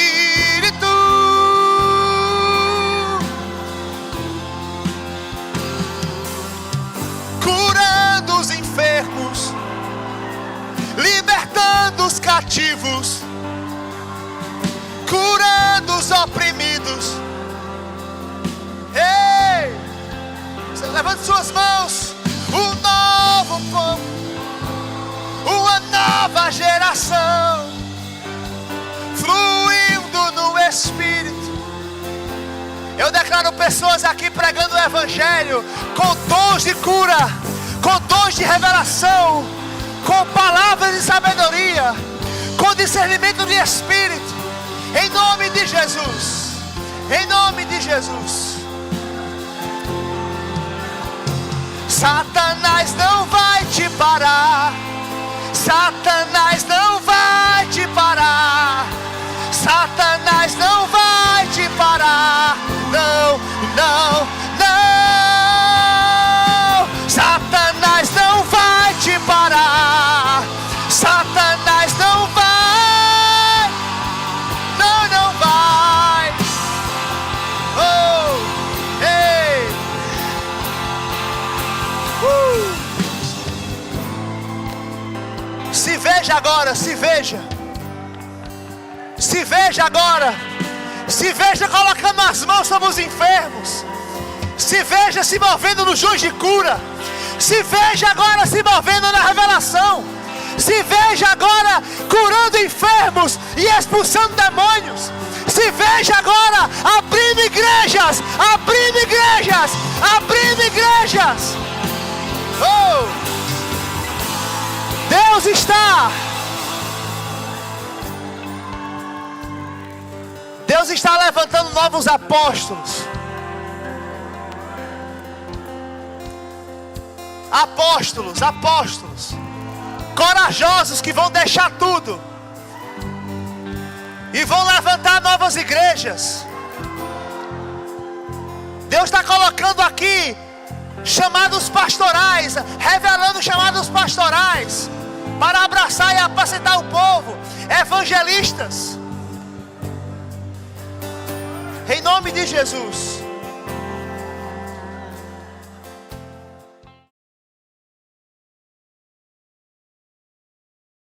oprimidos. Ei! Você levante suas mãos. Um novo povo, uma nova geração, fluindo no Espírito. Eu declaro pessoas aqui pregando o Evangelho com dons de cura, com dons de revelação, com palavras de sabedoria, com discernimento de Espírito, em nome de Jesus, em nome de Jesus. Satanás não vai te parar, Satanás não vai te parar, Satanás não vai te parar, não, não, não. Satanás não vai te parar, Satanás não vai, não, não vai. Oh, ei. Se veja agora, se veja. Se veja agora. Se veja colocando as mãos sobre os enfermos. Se veja se movendo no jus de cura. Se veja agora se movendo na revelação. Se veja agora curando enfermos e expulsando demônios. Se veja agora abrindo igrejas, abrindo igrejas, abrindo igrejas. Oh! Deus está levantando novos apóstolos. Apóstolos, corajosos que vão deixar tudo e vão levantar novas igrejas. Deus está colocando aqui chamados pastorais, revelando chamados pastorais para abraçar e apacentar o povo, evangelistas, em nome de Jesus.